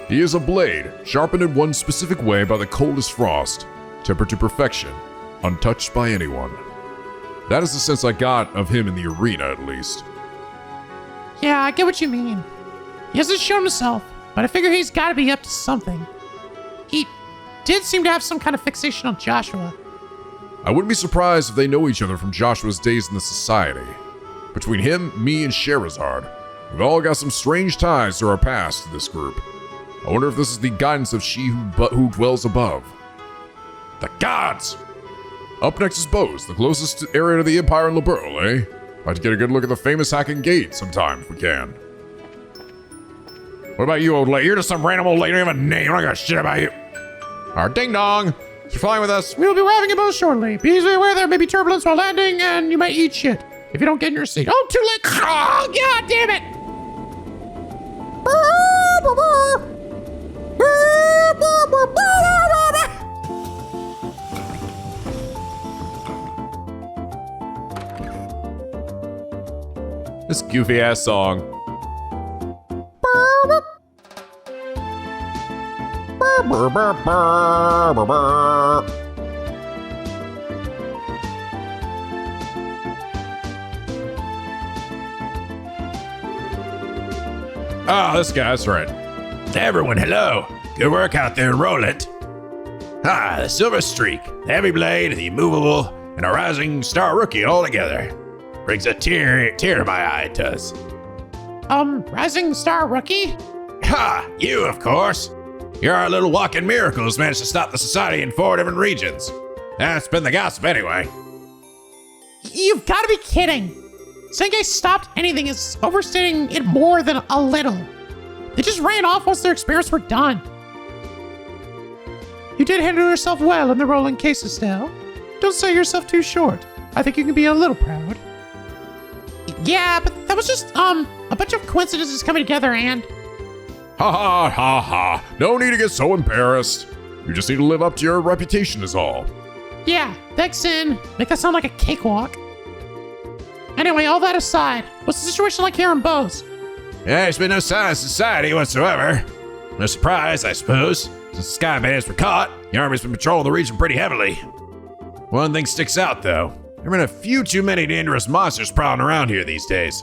[SPEAKER 4] He is a blade, sharpened in one specific way by the coldest frost, tempered to perfection, untouched by anyone. That is the sense I got of him in the arena, at least.
[SPEAKER 3] Yeah, I get what you mean. He hasn't shown himself, but I figure he's gotta be up to something. He did seem to have some kind of fixation on Joshua.
[SPEAKER 4] I wouldn't be surprised if they know each other from Joshua's days in the Society. Between him, me, and Sherazard, we've all got some strange ties to our past to this group. I wonder if this is the guidance of she who dwells above. The gods! Up next is Bose, the closest area to the Empire in Liberl, eh? Like to get a good look at the famous Hacking Gate sometime if we can. What about you, old lady? You're just some random old lady. You don't have a name. I don't give a shit about you.
[SPEAKER 1] Our ding dong. You're flying with us.
[SPEAKER 3] We'll be arriving at Bose shortly. Please be aware there may be turbulence while landing, and you might eat shit if you don't get in your seat. Oh, too late. Oh, God damn it.
[SPEAKER 1] This goofy ass song.
[SPEAKER 4] Ah, this guy, that's right.
[SPEAKER 5] Everyone, hello. Good work out there in Roland. The Silver Streak, the Heavy Blade, the Immovable, and a Rising Star Rookie all together. Brings a tear to my eye, it does.
[SPEAKER 3] Rising Star Rookie?
[SPEAKER 5] You, of course. You're our little walking miracle who's managed to stop the society in 4 different regions. That's been the gossip anyway.
[SPEAKER 3] You've got to be kidding. Saying I stopped anything is overstating it more than a little. They just ran off once their experiments were done. You did handle yourself well in the rolling case, Estelle. Don't sell yourself too short. I think you can be a little proud. Yeah, but that was just, a bunch of coincidences coming together and...
[SPEAKER 4] Ha. No need to get so embarrassed. You just need to live up to your reputation is all.
[SPEAKER 3] Yeah, thanks, Sin. Make that sound like a cakewalk. Anyway, all that aside, what's the situation like here in Bose?
[SPEAKER 5] There's been no sign of society whatsoever. No surprise, I suppose. Since the Sky Bandits were caught, the Army's been patrolling the region pretty heavily. One thing sticks out, though. There have been a few too many dangerous monsters prowling around here these days.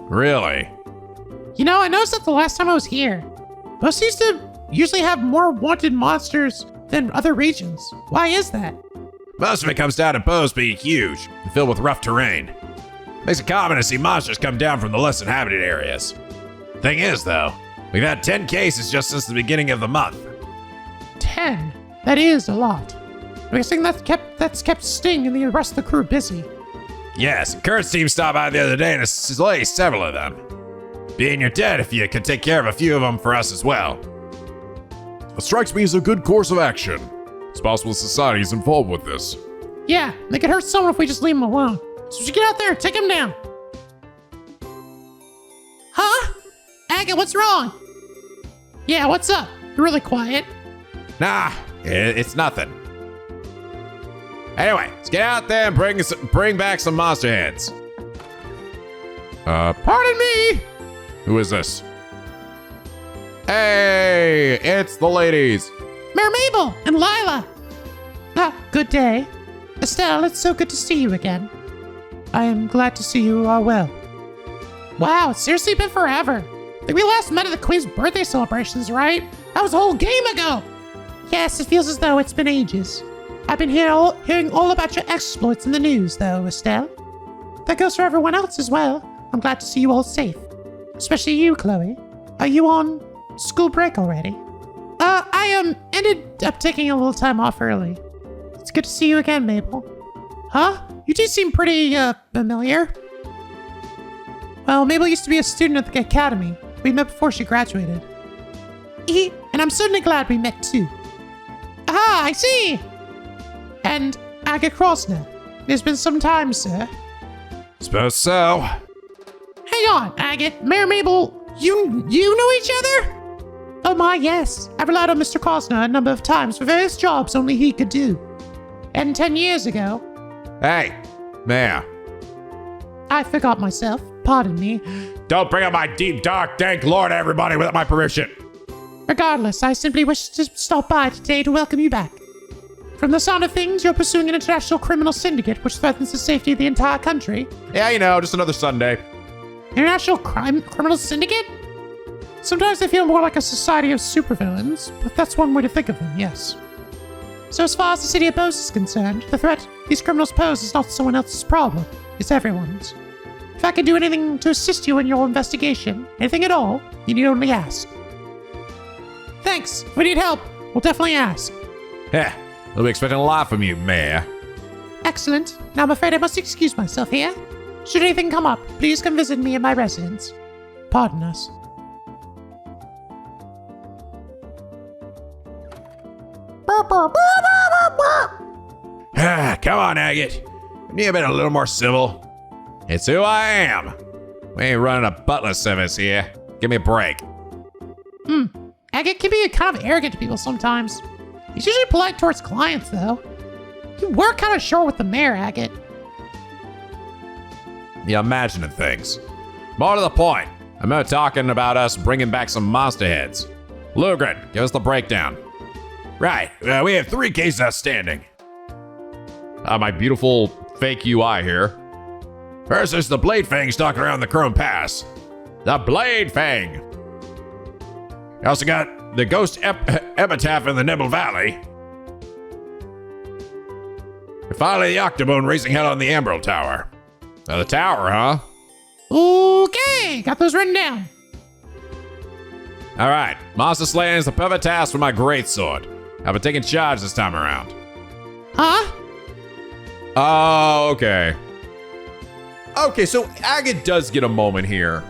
[SPEAKER 4] Really?
[SPEAKER 3] You know, I noticed that the last time I was here, Bose used to usually have more wanted monsters than other regions. Why is that?
[SPEAKER 5] Most of it comes down to Bose being huge and filled with rough terrain. Makes it common to see monsters come down from the less inhabited areas. Thing is, though, we've had 10 cases just since the beginning of the month.
[SPEAKER 3] 10? That is a lot. I'm guessing that's kept Sting and the rest of the crew busy.
[SPEAKER 5] Yes, and Kurt's team stopped by the other day and slayed several of them. Being you're dead if you could take care of a few of them for us as well.
[SPEAKER 4] It strikes me as a good course of action. It's possible society is involved with this.
[SPEAKER 3] Yeah, they could hurt someone if we just leave them alone. So we should get out there and take him down. Huh? Aga, what's wrong? Yeah, what's up? You're really quiet.
[SPEAKER 2] Nah, it's nothing. Anyway, let's get out there and bring back some monster heads.
[SPEAKER 4] Pardon me! Who is this?
[SPEAKER 2] Hey, it's the ladies.
[SPEAKER 3] Mayor Mabel and Lila. Good day. Estelle, it's so good to see you again. I am glad to see you are well. Wow, it's seriously been forever. Like we last met at the Queen's birthday celebrations, right? That was a whole game ago. Yes, it feels as though it's been ages. I've been hearing all about your exploits in the news, though, Estelle. That goes for everyone else as well. I'm glad to see you all safe. Especially you, Chloe. Are you on school break already? I ended up taking a little time off early. It's good to see you again, Mabel. Huh? You two seem pretty, familiar. Well, Mabel used to be a student at the academy. We met before she graduated. And I'm certainly glad we met too. Aha, I see! And Aga Crossner. It's been some time, sir.
[SPEAKER 5] Suppose so.
[SPEAKER 3] Hang on, Agate. Mayor Mabel, you know each other? Oh my, yes. I've relied on Mr. Crossner a number of times for various jobs only he could do. And 10 years ago...
[SPEAKER 2] Hey, Mayor.
[SPEAKER 3] I forgot myself. Pardon me.
[SPEAKER 5] Don't bring up my deep, dark, dank lore to everybody without my permission.
[SPEAKER 3] Regardless, I simply wish to stop by today to welcome you back. From the sound of things, you're pursuing an international criminal syndicate which threatens the safety of the entire country.
[SPEAKER 2] Yeah, you know, just another Sunday.
[SPEAKER 3] International criminal syndicate? Sometimes they feel more like a society of supervillains, but that's one way to think of them, yes. So as far as the city of Bose is concerned, the threat these criminals pose is not someone else's problem, it's everyone's. If I can do anything to assist you in your investigation, anything at all, you need only ask. Thanks. If we need help, we'll definitely ask.
[SPEAKER 2] Yeah, we'll be expecting a lot from you, Mayor.
[SPEAKER 3] Excellent. Now I'm afraid I must excuse myself here. Should anything come up, please come visit me at my residence. Pardon us.
[SPEAKER 5] Come on, Agate. You have been a little more civil.
[SPEAKER 2] It's who I am. We ain't running a butler service here. Give me a break.
[SPEAKER 3] Agate can be kind of arrogant to people sometimes. He's usually polite towards clients, though. You were kind of short with the mayor, Agate.
[SPEAKER 2] You're imagining things. More to the point, I'm not talking about us bringing back some monster heads. Lugren, give us the breakdown.
[SPEAKER 5] Right, we have 3 cases outstanding.
[SPEAKER 2] My beautiful fake UI here.
[SPEAKER 5] First, there's the Blade Fang stalking around the Chrome Pass.
[SPEAKER 2] The Blade Fang.
[SPEAKER 5] You also got the Ghost Epitaph in the Nibble Valley. And finally, the Octobone raising hell on the Ambril Tower.
[SPEAKER 2] Now the tower, huh?
[SPEAKER 3] Okay, got those written down.
[SPEAKER 2] All right, monster slaying is the perfect task for my greatsword. I've been taking charge this time around.
[SPEAKER 3] Huh?
[SPEAKER 1] Oh, okay. Okay, so Agate does get a moment here.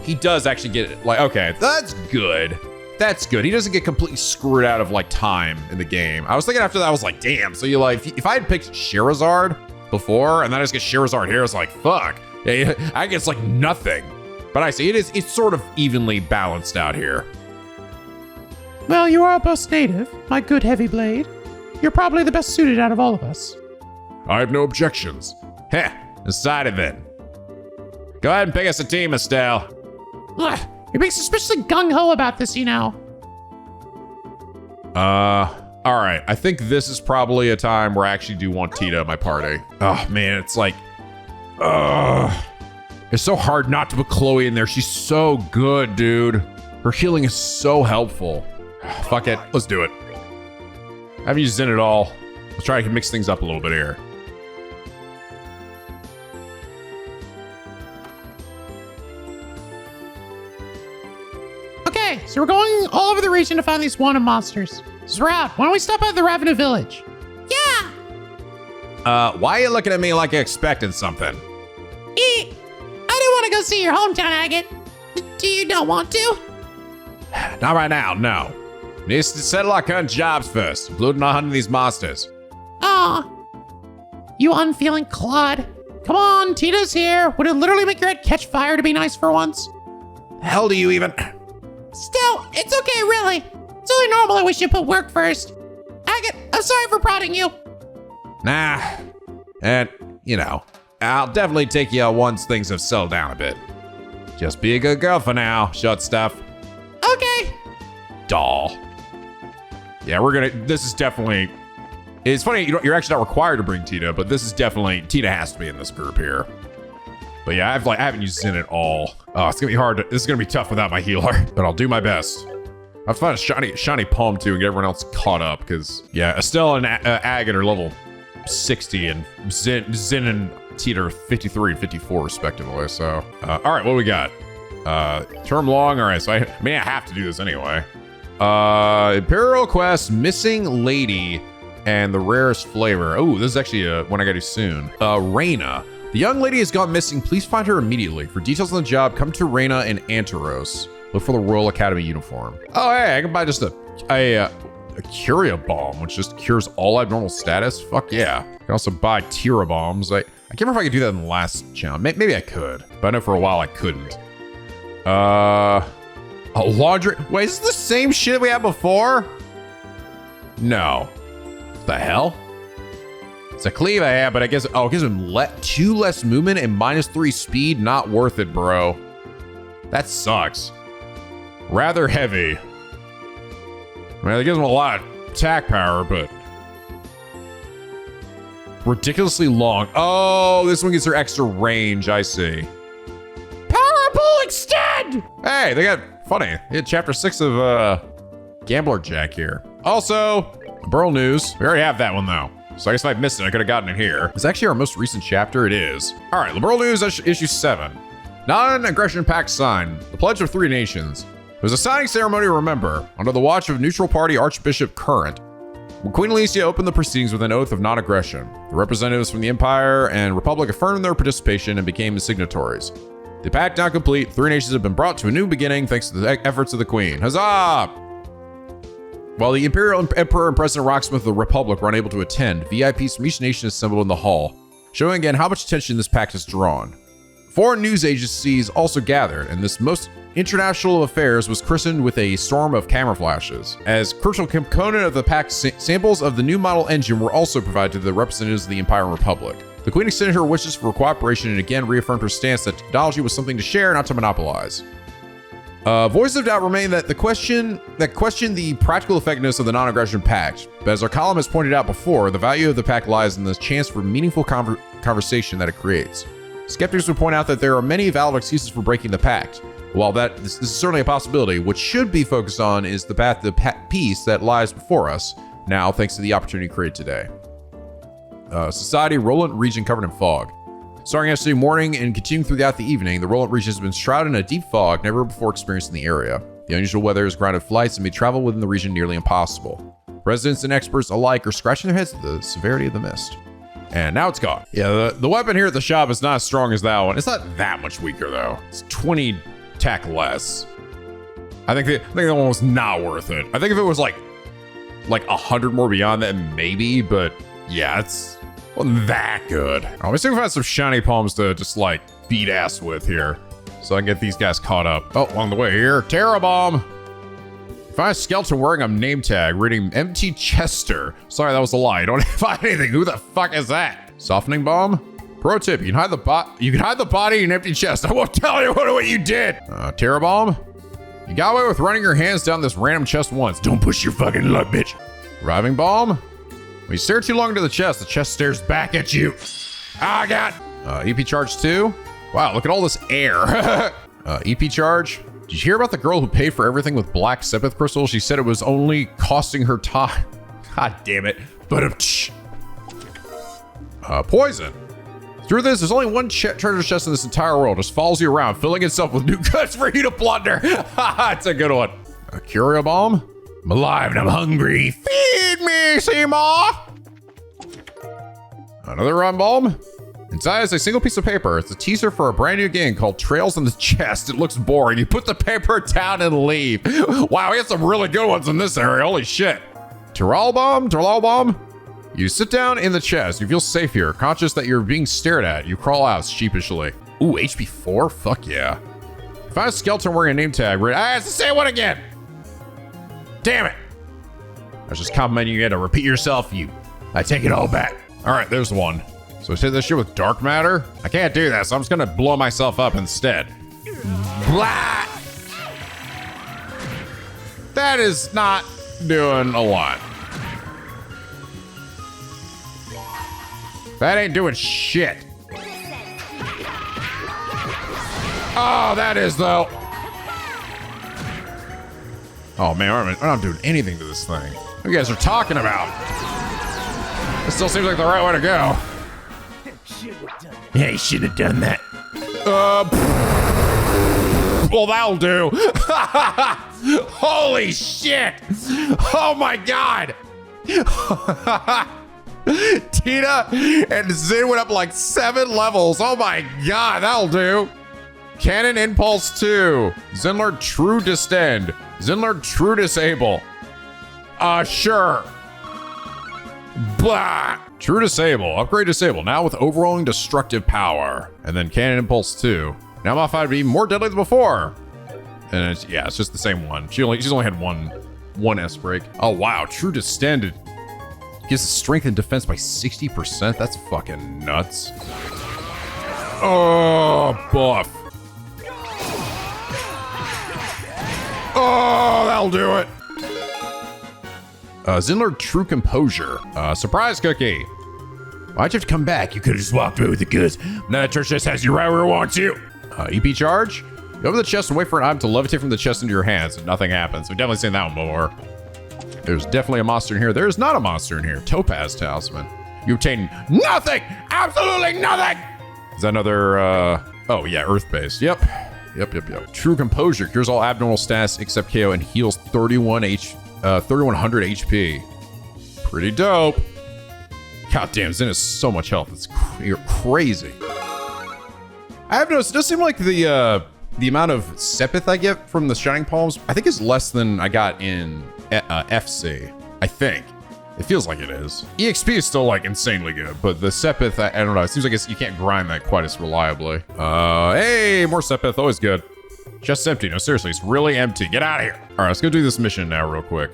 [SPEAKER 1] He does actually get it. Like, okay, that's good. That's good. He doesn't get completely screwed out of like time in the game. I was thinking after that, I was like, damn. So you like, if I had picked Scheherazade before, and then I just get Scheherazade here, it's like, fuck. Yeah, I guess like nothing. But I see it's sort of evenly balanced out here.
[SPEAKER 3] Well, you are a Bose native, my good heavy blade. You're probably the best suited out of all of us.
[SPEAKER 4] I have no objections.
[SPEAKER 2] Heh, decided then. Go ahead and pick us a team, Estelle.
[SPEAKER 3] Ugh, you're being suspiciously gung-ho about this, you know.
[SPEAKER 1] All right. I think this is probably a time where I actually do want Tita in my party. Oh man, it's like, it's so hard not to put Chloe in there. She's so good, dude. Her healing is so helpful. Fuck it, let's do it. I haven't used Zen at all. Let's try to mix things up a little bit here.
[SPEAKER 3] Okay, so we're going all over the region to find these wanted monsters. Zrat, why don't we stop at the Revenue Village? Yeah!
[SPEAKER 1] Why are you looking at me like you expected something?
[SPEAKER 3] I do want to go see your hometown, Agate. Do you not want to?
[SPEAKER 1] Not right now, no. We need to settle our current jobs first, including our hunting these monsters.
[SPEAKER 3] Aw. You unfeeling clod. Come on, Tita's here. Would it literally make your head catch fire to be nice for once?
[SPEAKER 1] Hell do you even?
[SPEAKER 3] Still, it's okay, really. It's only normal that we should put work first. Agate, I'm sorry for prodding you.
[SPEAKER 1] Nah. And, you know, I'll definitely take you once things have settled down a bit. Just be a good girl for now, short stuff.
[SPEAKER 3] Okay.
[SPEAKER 1] Doll. Yeah, this is definitely, it's funny, you're actually not required to bring Tita, but this is definitely, Tita has to be in this group here. But yeah, I haven't used Zen at all. Oh, it's gonna be hard, this is gonna be tough without my healer, but I'll do my best. I have to find a shiny palm too and get everyone else caught up, because yeah, Estelle and Agate are level 60, and Zen and Tita are 53 and 54 respectively, so. All right, what do we got? Term long, all right, so I have to do this anyway. Imperial Quest, Missing Lady, and the Rarest Flavor. Oh, this is actually one I gotta do soon. Reina. The young lady has gone missing. Please find her immediately. For details on the job, come to Reina in Antaros. Look for the Royal Academy uniform. Oh, hey, I can buy just a Curia Bomb, which just cures all abnormal status. Fuck yeah. I can also buy Tira Bombs. I can't remember if I could do that in the last challenge. Maybe I could, but I know for a while I couldn't. A laundry. Wait, is this the same shit we had before? No. What the hell? It's a cleave I have, but I guess, oh, it gives him 2 less movement and -3 speed. Not worth it, bro. That sucks. Rather heavy. I mean, it gives him a lot of attack power, but ridiculously long. Oh, this one gives her extra range, I see.
[SPEAKER 3] Power pull extend!
[SPEAKER 1] Hey, they got funny. They had chapter 6 of Gambler Jack here. Also, Burl News. We already have that one though. So I guess if I missed it, I could have gotten it here. It's actually our most recent chapter. It is. All right, Liberl News issue 7. Non-aggression pact signed. The Pledge of 3 Nations. It was a signing ceremony to remember. Under the watch of neutral party Archbishop Current, Queen Alicia opened the proceedings with an oath of non-aggression. The representatives from the Empire and Republic affirmed their participation and became the signatories. The pact now complete, 3 nations have been brought to a new beginning thanks to the efforts of the Queen. Huzzah! While the Imperial Emperor and President Rocksmith of the Republic were unable to attend, VIPs from each nation assembled in the hall, showing again how much attention this pact has drawn. Foreign news agencies also gathered, and this most international of affairs was christened with a storm of camera flashes. As crucial component of the pact, samples of the new model engine were also provided to the representatives of the Empire and Republic. The Queen extended her wishes for cooperation and again reaffirmed her stance that technology was something to share, not to monopolize. Voices of doubt remain that question the practical effectiveness of the non-aggression pact, but as our column has pointed out before, the value of the pact lies in the chance for meaningful conversation that it creates. Skeptics would point out that there are many valid excuses for breaking the pact. While this is certainly a possibility, what should be focused on is the path to peace that lies before us now, thanks to the opportunity created today. Society, Roland region covered in fog. Starting yesterday morning and continuing throughout the evening, the Roland region has been shrouded in a deep fog never before experienced in the area. The unusual weather has grounded flights and made travel within the region nearly impossible. Residents and experts alike are scratching their heads at the severity of the mist. And now it's gone. Yeah, the weapon here at the shop is not as strong as that one. It's not that much weaker though. It's 20 tech less. I think that one was not worth it. I think if it was like 100 more beyond that, maybe, but yeah, it's wasn't that good. I'm just gonna find some shiny palms to just like beat ass with here, so I can get these guys caught up. Oh, along the way here, Terra Bomb. Find a skeleton wearing a name tag reading Empty Chester. Sorry, that was a lie. I don't find anything. Who the fuck is that? Softening bomb. Pro tip: you can hide the body in an empty chest. I won't tell you what you did. Terra Bomb. You got away with running your hands down this random chest once. Don't push your fucking luck, bitch. Reviving bomb. When you stare too long into the chest stares back at you. Ah, God. EP charge 2. Wow, look at all this air. EP charge. Did you hear about the girl who paid for everything with black Sepith crystals? She said it was only costing her time. God damn it. But poison. Truth is, there's only one treasure chest in this entire world. Just follows you around, filling itself with new goods for you to plunder. It's a good one. A curio bomb. I'm alive and I'm hungry. Feed me, Seymour. Another run bomb. Inside is a single piece of paper. It's a teaser for a brand new game called Trails in the Chest. It looks boring. You put the paper down and leave. Wow, we have some really good ones in this area. Holy shit. Tyrol bomb. You sit down in the chest. You feel safe here, conscious that you're being stared at. You crawl out sheepishly. Ooh, HP 4? Fuck yeah. Find a skeleton wearing a name tag. It's the same one again. Damn it. I was just complimenting you to repeat yourself. I take it all back. All right, there's one. So I hit this shit with dark matter. I can't do that, so I'm just gonna blow myself up instead. Blah! That is not doing a lot. That ain't doing shit. Oh, that is though. Oh man, I'm not doing anything to this thing. What you guys are talking about? This still seems like the right way to go. Yeah, you should have done that. Well, that'll do. Holy shit. Oh my God. Tina and Zin went up like 7 levels. Oh my God, that'll do. Cannon Impulse 2. Zinler True Distend. Zinler True Disable. Sure. Blah. True Disable. Upgrade Disable. Now with overwhelming destructive power. And then Cannon Impulse 2. Now modified to be more deadly than before. And it's just the same one. She's only had one S break. Oh wow, True Distended. Gives strength and defense by 60%. That's fucking nuts. Oh, buff. Oh, that'll do it. Zinler True Composure. Surprise cookie. Why'd you have to come back? You could have just walked away with the goods. Now that church just has you right where it wants you. EP charge. You open the chest and wait for an item to levitate from the chest into your hands and nothing happens. We've definitely seen that one before. There's definitely a monster in here. There's not a monster in here. Topaz Talisman. You obtain nothing! Absolutely nothing! Is that another, oh yeah, Earth-based. Yep. True Composure. Cures all abnormal stats except KO and heals 3100 HP. Pretty dope. God damn, Zin has so much health. You're crazy. I have noticed, it does seem like the amount of Sepith I get from the Shining Palms, I think is less than I got in FC. I think. It feels like it is. EXP is still like insanely good, but the Sepith, I don't know. It seems like you can't grind that quite as reliably. Hey, more Sepith, always good. Just empty. No, seriously, it's really empty. Get out of here. All right, let's go do this mission now real quick.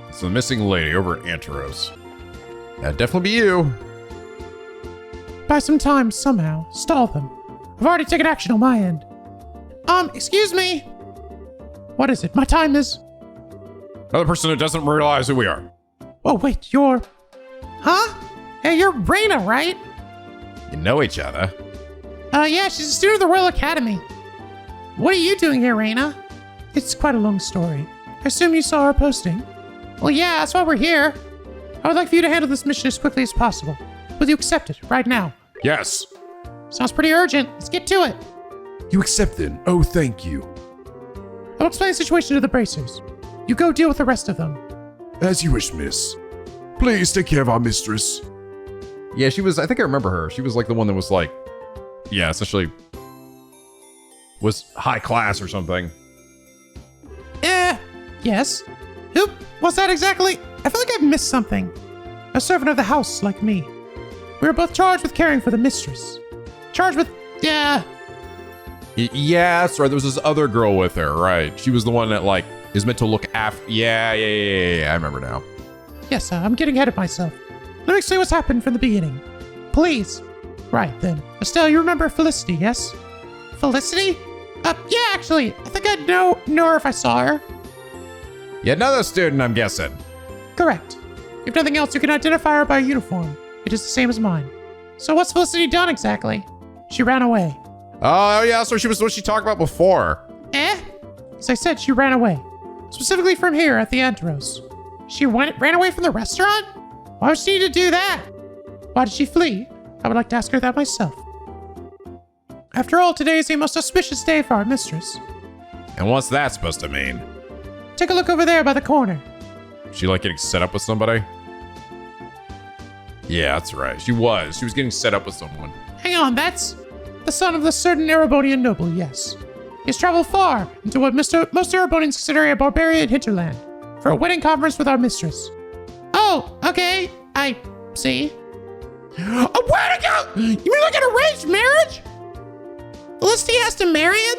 [SPEAKER 1] It's the missing lady over at Anteros. That'd definitely be you.
[SPEAKER 3] Buy some time somehow. Stall them. I've already taken action on my end. Excuse me. What is it? My time is...
[SPEAKER 4] Another person who doesn't realize who we are.
[SPEAKER 3] Oh, wait, you're... Huh? Hey, you're Raina, right?
[SPEAKER 4] You know each other.
[SPEAKER 3] Yeah, she's a student of the Royal Academy. What are you doing here, Raina? It's quite a long story. I assume you saw our posting? Well, yeah, that's why we're here. I would like for you to handle this mission as quickly as possible. Will you accept it right now?
[SPEAKER 4] Yes.
[SPEAKER 3] Sounds pretty urgent. Let's get to it.
[SPEAKER 4] You accept then. Oh, thank you.
[SPEAKER 3] I'll explain the situation to the bracers. You go deal with the rest of them.
[SPEAKER 4] As you wish, miss. Please take care of our mistress.
[SPEAKER 1] Yeah, she was, I think I remember her. She was like the one that was like, yeah, essentially was high class or something.
[SPEAKER 3] Yes. Who was that exactly? I feel like I've missed something. A servant of the house like me. We were both charged with caring for the mistress. Charged with,
[SPEAKER 1] Yeah, that's right. There was this other girl with her, right? She was the one that like is meant to look after. Yeah. I remember now.
[SPEAKER 3] Yes, I'm getting ahead of myself. Let me explain what's happened from the beginning. Please. Right then. Estelle, you remember Felicity, yes? Felicity? Yeah, actually. I think I'd know her if I saw her.
[SPEAKER 1] Yeah, another student, I'm guessing.
[SPEAKER 3] Correct. If nothing else, you can identify her by her uniform. It is the same as mine. So what's Felicity done exactly? She ran away.
[SPEAKER 1] Oh, yeah, so she was what she talked about before.
[SPEAKER 3] As I said, she ran away. Specifically from here at the Anteros. She ran away from the restaurant? Why would she need to do that? Why did she flee? I would like to ask her that myself. After all, today is a most auspicious day for our mistress.
[SPEAKER 1] And what's that supposed to mean?
[SPEAKER 3] Take a look over there by the corner.
[SPEAKER 1] She like getting set up with somebody? Yeah, that's right. She was getting set up with someone.
[SPEAKER 3] Hang on, that's the son of the certain Erebonian noble, yes. He has traveled far into what most Erebonians consider a barbarian hinterland for a wedding conference with our mistress. Oh, okay, I see. A wedding? You mean like an arranged marriage? Felicity has to marry him?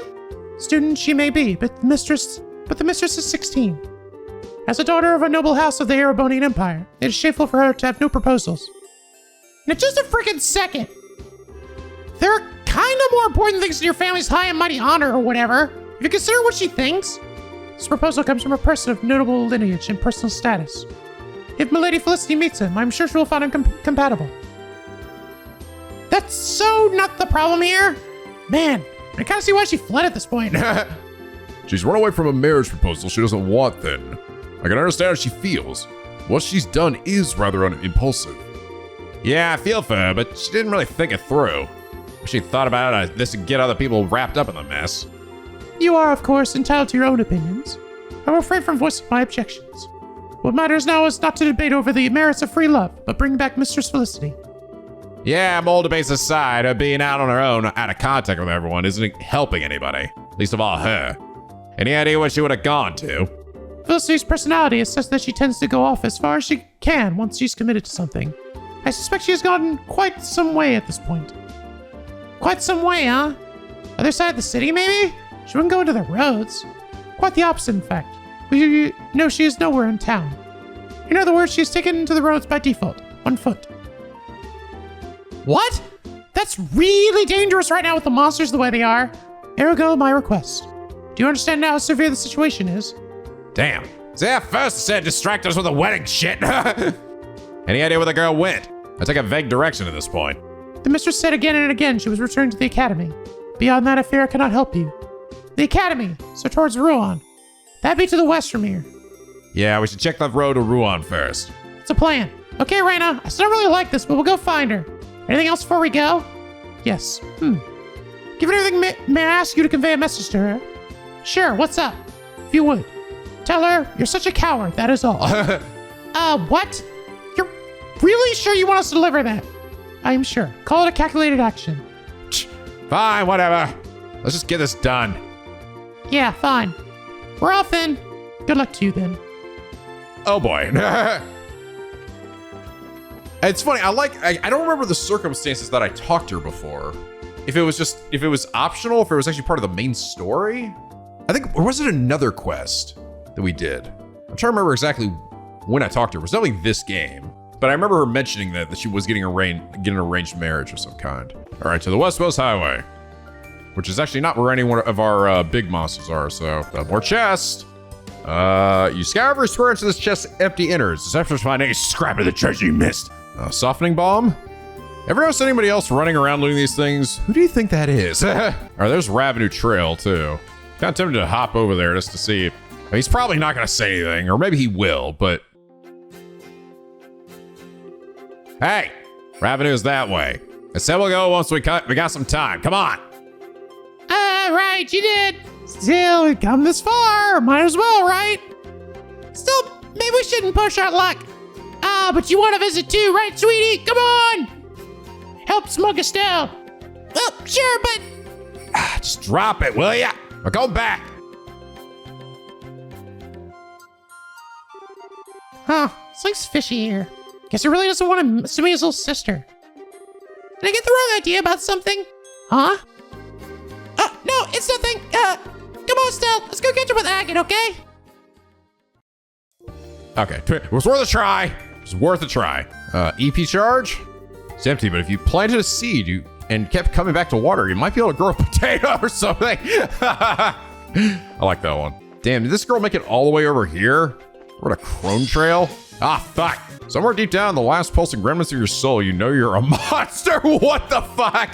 [SPEAKER 3] Student she may be, but the mistress is 16. As a daughter of a noble house of the Erebonian Empire, it is shameful for her to have no proposals. Now just a freaking second. There are kind of more important things than your family's high and mighty honor or whatever. If you consider what she thinks, this proposal comes from a person of notable lineage and personal status. If Milady Felicity meets him, I'm sure she will find him compatible. That's so not the problem here. Man, I kind of see why she fled at this point.
[SPEAKER 4] She's run away from a marriage proposal she doesn't want then. I can understand how she feels. What she's done is rather impulsive.
[SPEAKER 1] Yeah, I feel for her, but she didn't really think it through. If she thought about it, this would get other people wrapped up in the mess.
[SPEAKER 3] You are, of course, entitled to your own opinions. I will refrain from voicing my objections. What matters now is not to debate over the merits of free love, but bring back Mistress Felicity.
[SPEAKER 1] Yeah, mold debates aside, her being out on her own, out of contact with everyone, isn't helping anybody. Least of all her. Any idea where she would have gone to?
[SPEAKER 3] Felicity's personality is such that she tends to go off as far as she can once she's committed to something. I suspect she has gotten quite some way at this point. Quite some way, huh? Other side of the city, maybe? She wouldn't go into the roads. Quite the opposite, in fact. You know she is nowhere in town. In other words, she is taken to the roads by default, on foot. What? That's really dangerous right now with the monsters the way they are. Ergo, my request. Do you understand now how severe the situation is?
[SPEAKER 1] Damn. See, at first it said distract us with the wedding shit. Any idea where the girl went? I take a vague direction at this point.
[SPEAKER 3] The mistress said again and again she was returning to the academy. Beyond that, I fear I cannot help you. The academy, so towards Rouen. That'd be to the west from here.
[SPEAKER 1] Yeah, we should check the road to Rouen first.
[SPEAKER 3] It's a plan. Okay, Raina, I still don't really like this, but we'll go find her. Anything else before we go? Yes. Given everything, may I ask you to convey a message to her? Sure, what's up? If you would. Tell her you're such a coward, that is all. What? You're really sure you want us to deliver that? I am sure. Call it a calculated action.
[SPEAKER 1] Fine, whatever. Let's just get this done.
[SPEAKER 3] Yeah, fine. We're off then. Good luck to you then.
[SPEAKER 1] Oh boy. It's funny, I don't remember the circumstances that I talked to her before. If it was optional, if it was actually part of the main story. I think, or was it another quest that we did? I'm trying to remember exactly when I talked to her. It was definitely this game. But I remember her mentioning that she was getting an arranged marriage of some kind. All right, to the West Coast Highway, which is actually not where any one of our big monsters are. So more chests. You scour every square inch of this chest, empty innards. Except for finding a scrap of the treasure you missed. Softening bomb.
[SPEAKER 4] Ever notice anybody else running around looting these things? Who do you think that is? Alright, there's Ravenue Trail too. Kind of tempted to hop over there just to see. He's probably not gonna say anything, or maybe he will, but. Hey! Ravenue's that way. I said we'll go once we got some time. Come on!
[SPEAKER 3] Right, you did. Still, we've come this far. Might as well, right? Still, maybe we shouldn't push our luck. But you want to visit too, right, sweetie? Come on! Help smug Estelle. Oh, sure, but...
[SPEAKER 4] Just drop it, will ya? Or go back.
[SPEAKER 3] Huh, something's fishy here. Guess he really doesn't want to mess with his little sister. Did I get the wrong idea about something? Huh? No, it's nothing. Come on, Estelle. Let's go catch up with Agate, okay?
[SPEAKER 4] Okay, it was worth a try. It was worth a try. EP charge? It's empty, but if you planted a seed and kept coming back to water, you might be able to grow a potato or something. I like that one. Damn, did this girl make it all the way over here? We're at a Crone Trail? Ah, fuck. Somewhere deep down in the last pulsing remnants of your soul, you know you're a monster. What the fuck?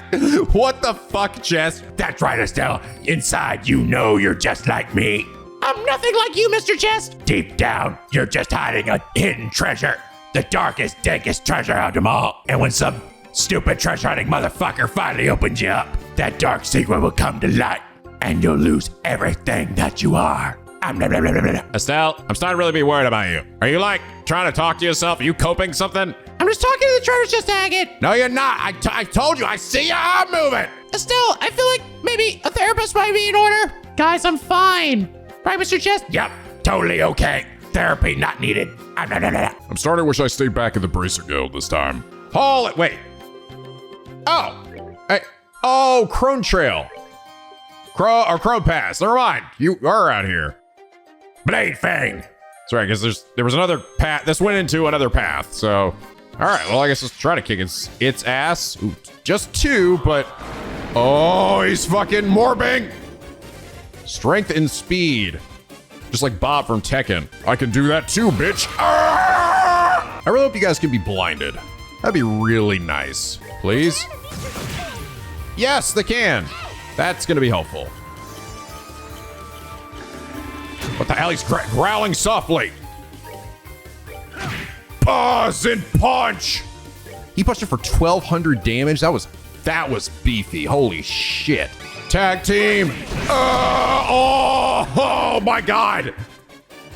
[SPEAKER 4] What the fuck, Jess?
[SPEAKER 5] That's right, Estelle. Inside, you know you're just like me.
[SPEAKER 3] I'm nothing like you, Mr. Chest.
[SPEAKER 5] Deep down, you're just hiding a hidden treasure. The darkest, dankest treasure of them all. And when some stupid treasure-hunting motherfucker finally opens you up, that dark secret will come to light, and you'll lose everything that you are.
[SPEAKER 4] Estelle, I'm starting to really be worried about you. Are you like trying to talk to yourself? Are you coping something?
[SPEAKER 3] I'm just talking to the treasure chest, Agate.
[SPEAKER 4] No, you're not. I told you. I see your arm moving.
[SPEAKER 3] Estelle, I feel like maybe a therapist might be in order. Guys, I'm fine. Right, Mr. Chest?
[SPEAKER 5] Yep, totally okay. Therapy not needed.
[SPEAKER 4] I'm starting to wish I stayed back in the Bracer Guild this time. Hold it. Wait. Oh. Hey. Oh, Crone Trail. Crone Pass. Never mind. You are out here.
[SPEAKER 5] Blade Fang.
[SPEAKER 4] Sorry, because there was another path. This went into another path. So, all right. Well, I guess let's try to kick its ass. Ooh, just 2, but oh, he's fucking morbing. Strength and speed, just like Bob from Tekken. I can do that too, bitch. I really hope you guys can be blinded. That'd be really nice. Please. Yes, they can. That's gonna be helpful. What the hell? He's growling softly. Pause and punch. He punched it for 1,200 damage. That was beefy. Holy shit. Tag team. Oh my God.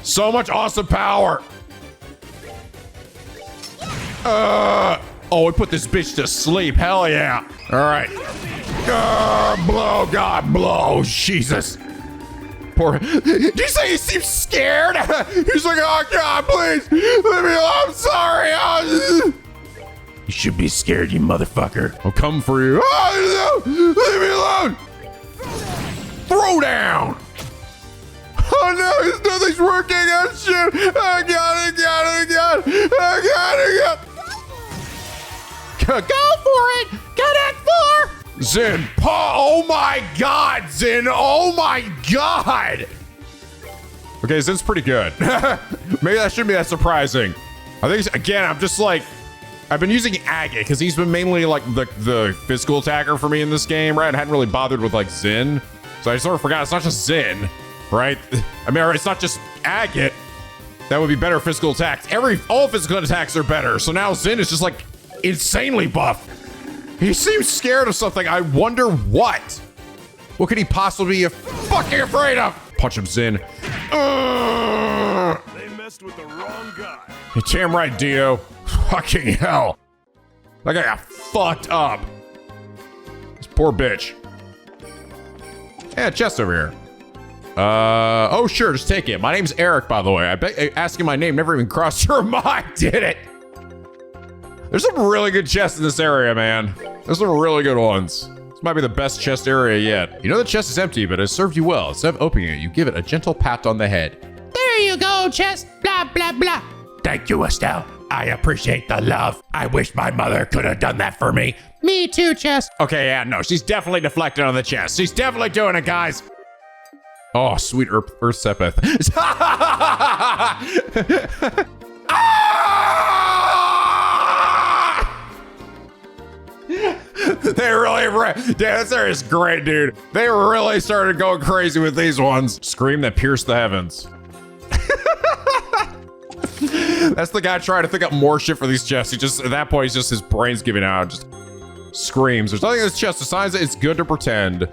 [SPEAKER 4] So much awesome power. Oh, we put this bitch to sleep. Hell yeah. All right. Blow, God, blow. Jesus. Poor. Did you say he seems scared? He's like, oh God, please let me alone. I'm sorry.
[SPEAKER 5] You should be scared, you motherfucker.
[SPEAKER 4] I'll come for you. Oh, no. Leave me alone. Throw down. Oh no, nothing's working. Oh shit. I got it. Go for it. Go that 4. Zin, oh my God, Zin. Oh my God. Okay, Zin's pretty good. Maybe that shouldn't be that surprising. I think, again, I'm just like, I've been using Agate because he's been mainly like the physical attacker for me in this game, right? I hadn't really bothered with like Zin. So I sort of forgot it's not just Zin, right? I mean, it's not just Agate. That would be better physical attacks. All physical attacks are better. So now Zin is just like insanely buff. He seems scared of something. I wonder what. What could he possibly be fucking afraid of? Punch him, Zin.
[SPEAKER 6] They messed with the wrong guy.
[SPEAKER 4] You're damn right, Dio. Fucking hell. That guy got fucked up. This poor bitch. Yeah, chest over here. Oh sure, just take it. My name's Eric, by the way. I bet asking my name never even crossed your mind, did it? There's some really good chests in this area, man. There's some really good ones. This might be the best chest area yet. You know the chest is empty, but it served you well. Instead of opening it, you give it a gentle pat on the head.
[SPEAKER 3] There you go, chest. Blah, blah, blah.
[SPEAKER 5] Thank you, Estelle. I appreciate the love. I wish my mother could have done that for me.
[SPEAKER 3] Me too, chest.
[SPEAKER 4] Okay, yeah, no, she's definitely deflected on the chest. She's definitely doing it, guys. Oh, sweet Earth Sepith. that series is great, dude. They really started going crazy with these ones. Scream that pierced the heavens. That's the guy trying to think up more shit for these chests. He just, at that point, he's just, his brain's giving out. Just screams. There's nothing in this chest besides that it's good to pretend.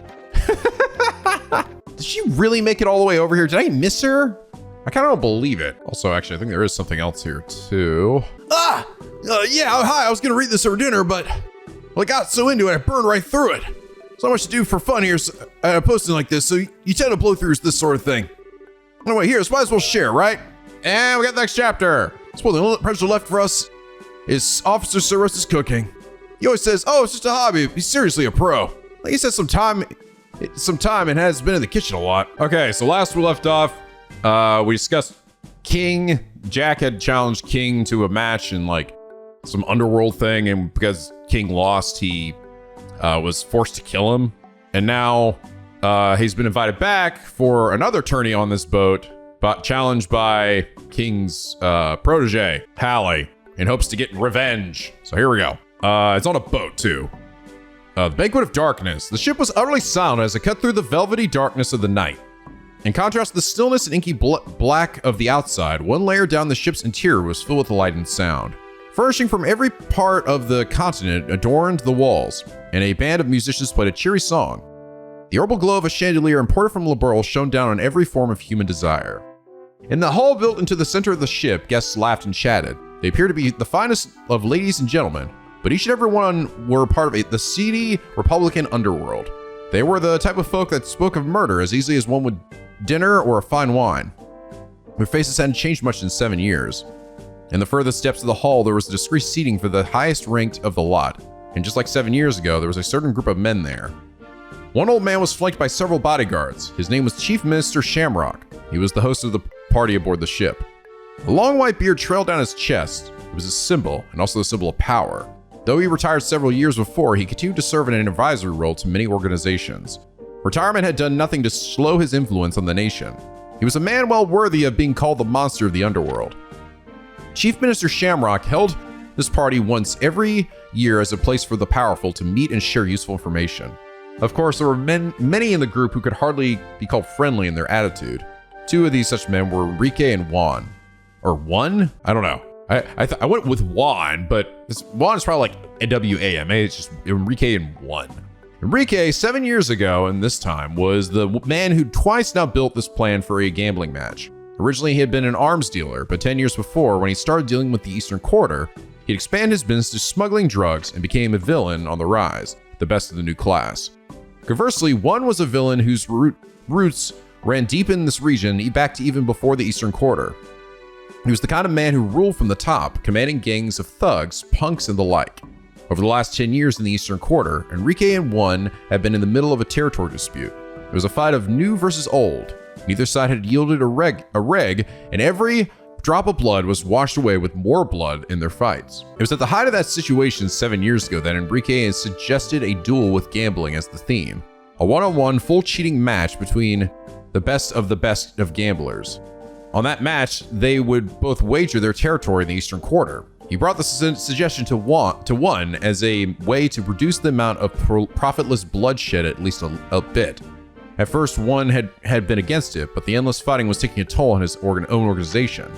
[SPEAKER 1] Did she really make it all the way over here? Did I miss her?
[SPEAKER 4] I kind of don't believe it. Also, actually, I think there is something else here, too.
[SPEAKER 1] Yeah, hi, I was gonna read this over dinner, but well, I got so into it, I burned right through it. So much to do for fun here, posting like this, so you tend to blow through this sort of thing. Anyway, here, so might as well share, right?
[SPEAKER 4] And we got the next chapter.
[SPEAKER 1] Well, the only pressure left for us is Officer Cirrus's cooking. He always says, oh, it's just a hobby. He's seriously a pro. He says some time and has been in the kitchen a lot.
[SPEAKER 4] Okay, so last we left off, we discussed King. Jack had challenged King to a match in like some underworld thing, and because King lost, he was forced to kill him. And now he's been invited back for another tourney on this boat, but challenged by King's protege, Hallie, in hopes to get revenge. So here we go. It's on a boat too. The Banquet of Darkness. The ship was utterly silent as it cut through the velvety darkness of the night. In contrast to the stillness and inky black of the outside, one layer down the ship's interior was filled with light and sound. Furnishing from every part of the continent adorned the walls, and a band of musicians played a cheery song. The orbital glow of a chandelier imported from Liberl shone down on every form of human desire. In the hall built into the center of the ship, guests laughed and chatted. They appeared to be the finest of ladies and gentlemen, but each and every one were part of the seedy Republican underworld. They were the type of folk that spoke of murder as easily as one would dinner or a fine wine. Their faces hadn't changed much in 7 years. In the furthest steps of the hall, there was discreet seating for the highest ranked of the lot, and just like 7 years ago, there was a certain group of men there. One old man was flanked by several bodyguards. His name was Chief Minister Shamrock. He was the host of the party aboard the ship. A long white beard trailed down his chest. It was a symbol, and also a symbol of power. Though he retired several years before, he continued to serve in an advisory role to many organizations. Retirement had done nothing to slow his influence on the nation. He was a man well worthy of being called the monster of the underworld. Chief Minister Shamrock held this party once every year as a place for the powerful to meet and share useful information. Of course, there were many in the group who could hardly be called friendly in their attitude. Two of these such men were Enrique and Juan. Or Juan? I don't know. I went with Juan, but Juan is probably like NWAMA. It's just Enrique and Juan. Enrique, 7 years ago, and this time, was the man who'd twice now built this plan for a gambling match. Originally, he had been an arms dealer, but 10 years before, when he started dealing with the Eastern Quarter, he'd expanded his business to smuggling drugs and became a villain on the rise, the best of the new class. Conversely, one was a villain whose roots ran deep in this region, back to even before the Eastern Quarter. He was the kind of man who ruled from the top, commanding gangs of thugs, punks, and the like. Over the last 10 years in the Eastern Quarter, Enrique and Juan had been in the middle of a territory dispute. It was a fight of new versus old. Neither side had yielded a reg, and every drop of blood was washed away with more blood in their fights. It was at the height of that situation 7 years ago that Enrique had suggested a duel with gambling as the theme. A one-on-one, full cheating match between the best of gamblers. On that match, they would both wager their territory in the Eastern Quarter. He brought the suggestion to one as a way to reduce the amount of profitless bloodshed at least a bit. At first, one had been against it, but the endless fighting was taking a toll on his own organization.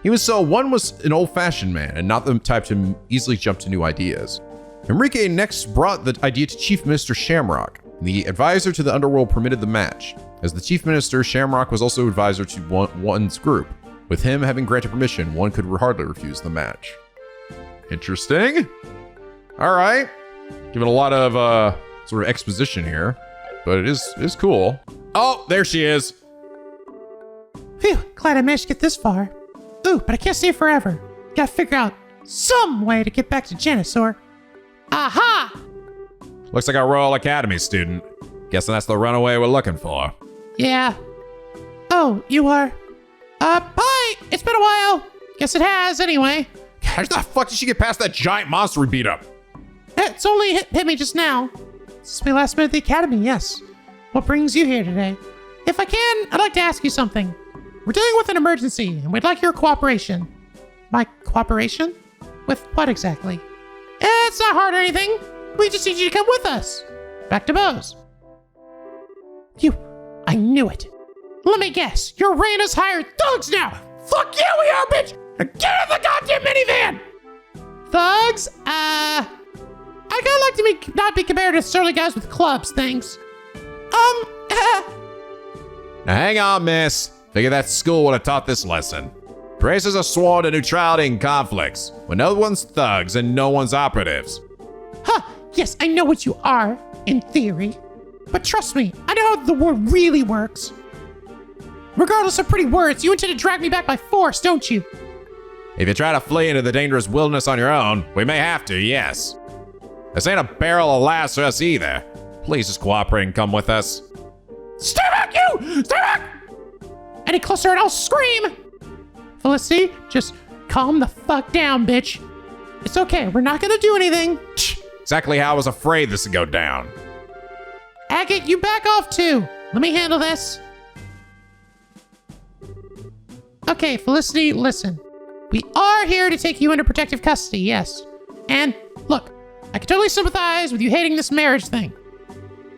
[SPEAKER 4] Even so, one was an old-fashioned man and not the type to easily jump to new ideas. Enrique next brought the idea to Chief Minister Shamrock. The advisor to the underworld permitted the match. As the Chief Minister, Shamrock was also advisor to one's group. With him having granted permission, one could hardly refuse the match. Interesting. All right. Given a lot of sort of exposition here, but it is cool. Oh, there she is.
[SPEAKER 3] Phew, glad I managed to get this far. Ooh, but I can't stay forever. Gotta figure out some way to get back to Genesaur. Aha!
[SPEAKER 4] Looks like a Royal Academy student. Guessing that's the runaway we're looking for.
[SPEAKER 3] Yeah. Oh, you are? Bye! It's been a while. Guess it has, anyway.
[SPEAKER 4] How the fuck did she get past that giant monster we beat up?
[SPEAKER 3] It's only hit me just now. Since we last met at the academy, yes. What brings you here today? If I can, I'd like to ask you something. We're dealing with an emergency, and we'd like your cooperation. My cooperation? With what exactly? It's not hard or anything. We just need you to come with us. Back to Bose. I knew it. Let me guess, you're Raina's hired thugs now. Fuck yeah, we are, bitch. Now get in the goddamn minivan. Thugs? I kinda like to not be compared to surly guys with clubs, thanks.
[SPEAKER 1] Now hang on, miss. Figure that school would have taught this lesson. Braces are sworn to neutrality in conflicts, when no one's thugs and no one's operatives.
[SPEAKER 3] Yes, I know what you are, in theory. But trust me, I know how the war really works. Regardless of pretty words, you intend to drag me back by force, don't you?
[SPEAKER 1] If you try to flee into the dangerous wilderness on your own, we may have to, yes. This ain't a barrel of laughs for us either. Please just cooperate and come with us.
[SPEAKER 3] Stay back, you! Stay back! Any closer and I'll scream! Felicity, just calm the fuck down, bitch. It's okay, we're not gonna do anything.
[SPEAKER 1] Exactly how I was afraid this would go down.
[SPEAKER 3] Agate, you back off too. Let me handle this. Okay, Felicity, listen. We are here to take you into protective custody, yes. And look, I can totally sympathize with you hating this marriage thing.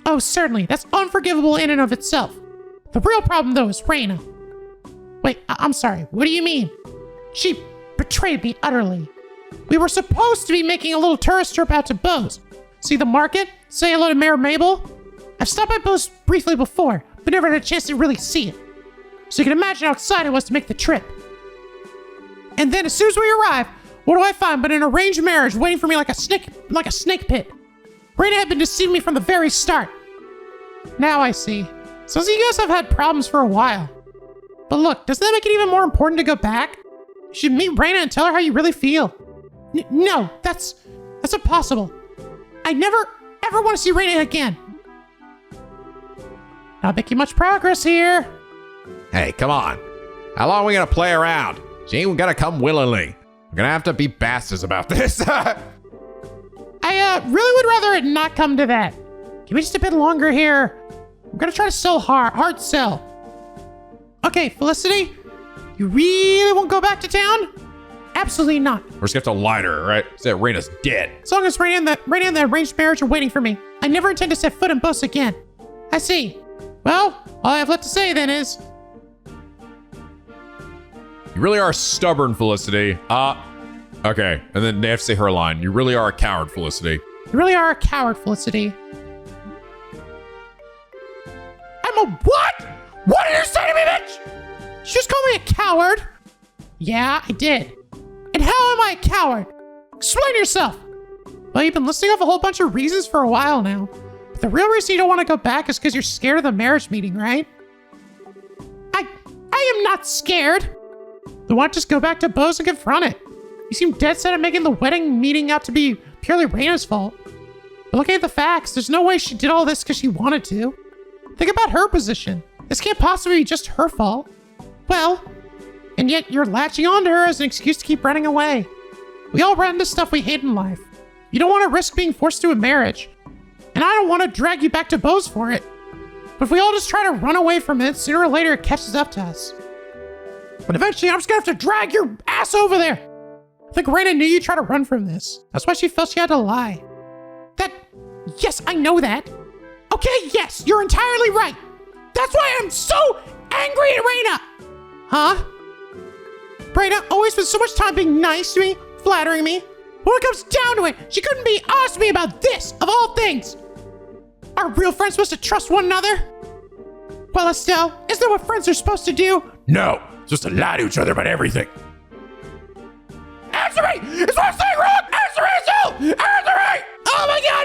[SPEAKER 3] Oh, certainly, that's unforgivable in and of itself. The real problem, though, is Raina. Wait, I'm sorry, what do you mean? She betrayed me utterly. We were supposed to be making a little tourist trip out to Bose. See the market? Say hello to Mayor Mabel? I've stopped by Bose briefly before, but never had a chance to really see it. So you can imagine how excited I was to make the trip. And then as soon as we arrive, what do I find but an arranged marriage waiting for me like a snake pit? Raina had been deceiving me from the very start. Now I see. So you guys have had problems for a while. But look, doesn't that make it even more important to go back? You should meet Raina and tell her how you really feel. No, that's impossible. I never, ever want to see Raina again. Not making much progress here.
[SPEAKER 1] Hey, come on. How long are we gonna play around? She ain't gonna come willingly. We're gonna have to be bastards about this.
[SPEAKER 3] I really would rather it not come to that. Give me just a bit longer here. I'm gonna try to sell hard sell. Okay, Felicity, you really won't go back to town? Absolutely not.
[SPEAKER 1] We're just gonna have to lie to her, right? Say Raina's dead.
[SPEAKER 3] As long as Raina and the arranged marriage are waiting for me, I never intend to set foot in Bose again. I see. Well, all I have left to say then is...
[SPEAKER 4] You really are stubborn, Felicity. Okay, and then they have to say her line. You really are a coward, Felicity.
[SPEAKER 3] You really are a coward, Felicity. I'm a what? What did you say to me, bitch? You just called me a coward? Yeah, I did. And how am I a coward? Explain yourself. Well, you've been listing off a whole bunch of reasons for a while now. But the real reason you don't want to go back is because you're scared of the marriage meeting, right? I am not scared. Then why not just go back to Bose and confront it? You seem dead set on making the wedding meeting out to be purely Raina's fault. But looking at the facts, there's no way she did all this because she wanted to. Think about her position. This can't possibly be just her fault. Well, and yet you're latching onto her as an excuse to keep running away. We all run into stuff we hate in life. You don't want to risk being forced to a marriage. And I don't want to drag you back to Bose for it. But if we all just try to run away from it, sooner or later it catches up to us. But eventually I'm just gonna have to drag your ass over there. I think Raina knew you'd try to run from this. That's why she felt she had to lie. Yes, I know that. Okay, yes, you're entirely right. That's why I'm so angry at Raina. Huh? Raina always spends so much time being nice to me, flattering me. But when it comes down to it, she couldn't be honest with me about this, of all things. Are real friends supposed to trust one another? Well, Estelle, isn't that what friends are supposed to do?
[SPEAKER 5] No, just to lie to each other about everything.
[SPEAKER 3] Answer me! Is what I'm saying wrong? Answer me, Estelle! Answer me! Oh my god!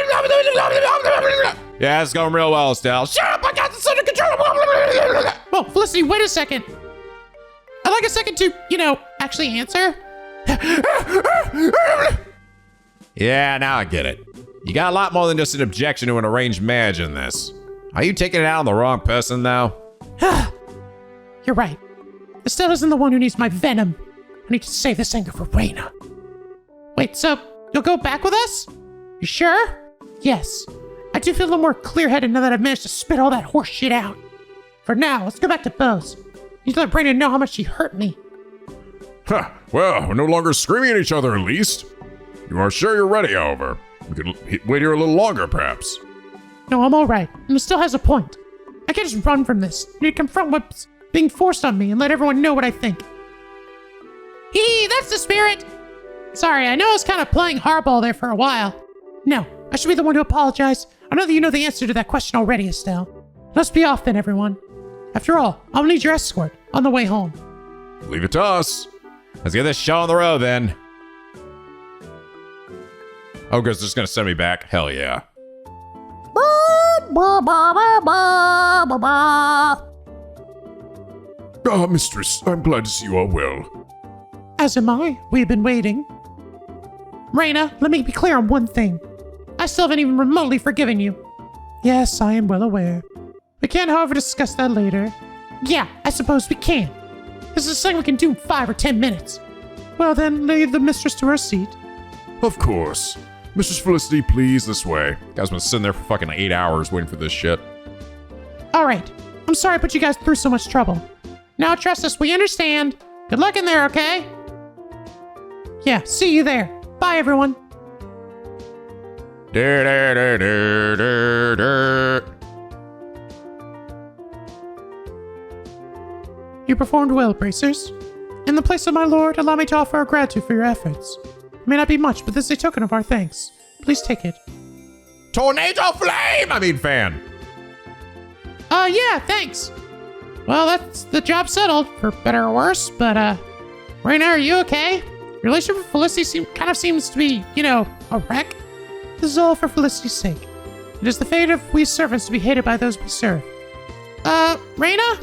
[SPEAKER 1] Yeah, it's going real well, Estelle.
[SPEAKER 3] Shut up! I got this under control! Well, Felicity, wait a second. I'd like a second to, actually answer.
[SPEAKER 1] Yeah, now I get it. You got a lot more than just an objection to an arranged marriage in this. Are you taking it out on the wrong person, though?
[SPEAKER 3] You're right. Estelle isn't the one who needs my venom. I need to save this anger for Raina. Wait, so you'll go back with us? You sure? Yes. I do feel a little more clear-headed now that I've managed to spit all that horse shit out. For now, let's go back to Bose. You let Raina know how much she hurt me.
[SPEAKER 4] Huh, well, we're no longer screaming at each other, at least. You are sure you're ready, however. We could wait here a little longer, perhaps.
[SPEAKER 3] No, I'm all right. And it still has a point. I can't just run from this. I need to confront what's being forced on me and let everyone know what I think. Hee, that's the spirit! Sorry, I know I was kind of playing hardball there for a while. No, I should be the one to apologize. I know that you know the answer to that question already, Estelle. Let's be off then, everyone. After all, I'll need your escort on the way home.
[SPEAKER 4] Leave it to us.
[SPEAKER 2] Let's get this show on the road then.
[SPEAKER 4] Oh, guys, just gonna send me back? Hell yeah. Ah, mistress, I'm glad to see you are well.
[SPEAKER 3] As am I. We've been waiting. Raina, let me be clear on one thing. I still haven't even remotely forgiven you. Yes, I am well aware. We can, however, discuss that later. Yeah, I suppose we can. This is something we can do in 5 or 10 minutes. Well then, lead the mistress to her seat.
[SPEAKER 4] Of course. Mistress Felicity, please, this way.
[SPEAKER 2] Guys been sitting there for fucking 8 hours waiting for this shit.
[SPEAKER 3] Alright, I'm sorry I put you guys through so much trouble. Now trust us, we understand. Good luck in there, okay? Yeah, see you there. Bye, everyone. You performed well, Bracers. In the place of my lord, allow me to offer our gratitude for your efforts. It may not be much, but this is a token of our thanks. Please take it.
[SPEAKER 2] Tornado flame! Fan.
[SPEAKER 3] Yeah, thanks. Well, that's the job settled, for better or worse, but, Raina, are you okay? Your relationship with Felicity kind of seems to be, a wreck. This is all for Felicity's sake. It is the fate of we servants to be hated by those we serve. Raina?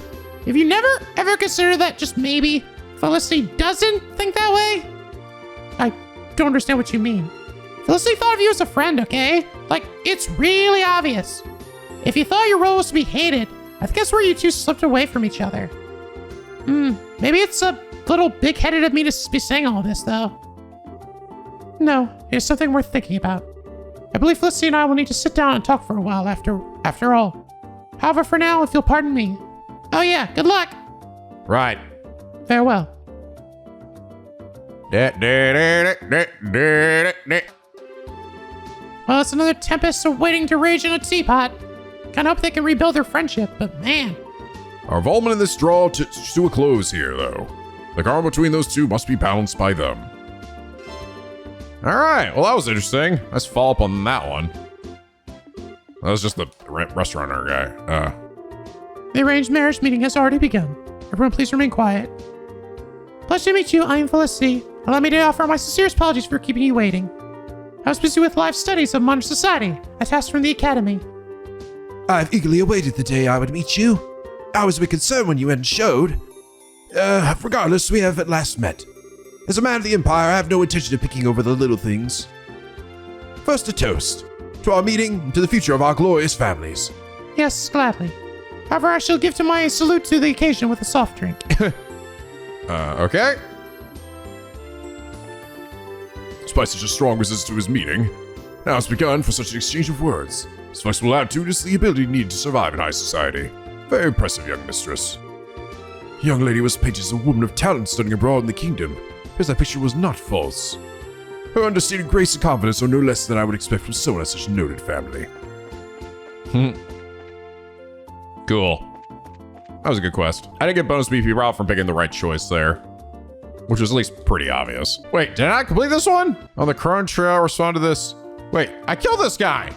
[SPEAKER 3] Have you never, ever considered that just maybe Felicity doesn't think that way? I don't understand what you mean. Felicity thought of you as a friend, okay? Like, it's really obvious. If you thought your role was to be hated, I think that's where you two slipped away from each other. Maybe it's a little big-headed of me to be saying all this, though. No, it's something worth thinking about. I believe Felicity and I will need to sit down and talk for a while after all. However, for now, if you'll pardon me. Oh yeah, good luck.
[SPEAKER 2] Right.
[SPEAKER 3] Farewell. Well, it's another tempest waiting to rage in a teapot. Kinda hope they can rebuild their friendship, but man.
[SPEAKER 4] Our involvement in this draw to a close here, though. The karma between those two must be balanced by them.
[SPEAKER 2] All right. Well, that was interesting. Let's follow up on that one.
[SPEAKER 4] That was just the restaurant owner guy.
[SPEAKER 3] The arranged marriage meeting has already begun. Everyone please remain quiet. Pleasure to meet you, I am Felicity. Allow me to offer my sincerest apologies for keeping you waiting. I was busy with live studies of modern society, a task from the academy.
[SPEAKER 5] I've eagerly awaited the day I would meet you. I was a bit concerned when you hadn't showed. Regardless, we have at last met. As a man of the Empire, I have no intention of picking over the little things. First, a toast. To our meeting, and to the future of our glorious families.
[SPEAKER 3] Yes, gladly. However, I shall give to my salute to the occasion with a soft drink.
[SPEAKER 4] Okay. Despite such a strong resistance to his meeting, now it's begun for such an exchange of words. His flexible attitude is the ability needed to survive in high society. Very impressive, young mistress. The young lady was painted as a woman of talent studying abroad in the kingdom, because that picture was not false. Her understated grace and confidence are no less than I would expect from someone of such a noted family.
[SPEAKER 2] Cool. That was a good quest. I didn't get bonus BP route from picking the right choice there, which was at least pretty obvious. Wait, did I not complete this one? On the Crone Trail, respond to this. Wait, I killed this guy.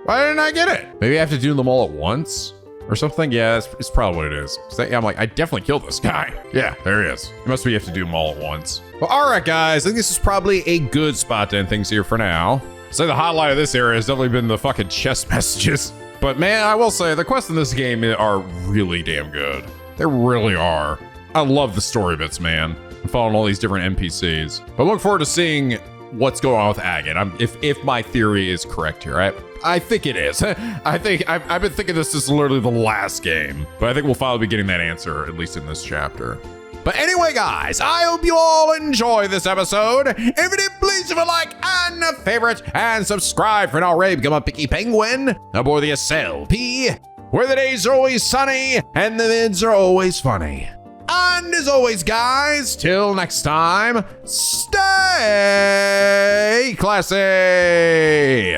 [SPEAKER 2] Why didn't I get it? Maybe I have to do them all at once or something? Yeah, it's probably what it is. Yeah, I'm like, I definitely killed this guy. Yeah, there he is. It must be you have to do them all at once. Well, all right, guys. I think this is probably a good spot to end things here for now. So the highlight of this area has definitely been the fucking chest messages. But man, I will say the quests in this game are really damn good. They really are. I love the story bits, man. I'm following all these different NPCs. But look forward to seeing what's going on with Agate. If my theory is correct here, I think it is. I think I've been thinking this is literally the last game, but I think we'll finally be getting that answer, at least in this chapter. But anyway, guys, I hope you all enjoy this episode. If you did, please leave a like and a favorite and subscribe for an already become a picky penguin aboard the SLP, where the days are always sunny and the mids are always funny. And as always, guys, till next time, stay classy.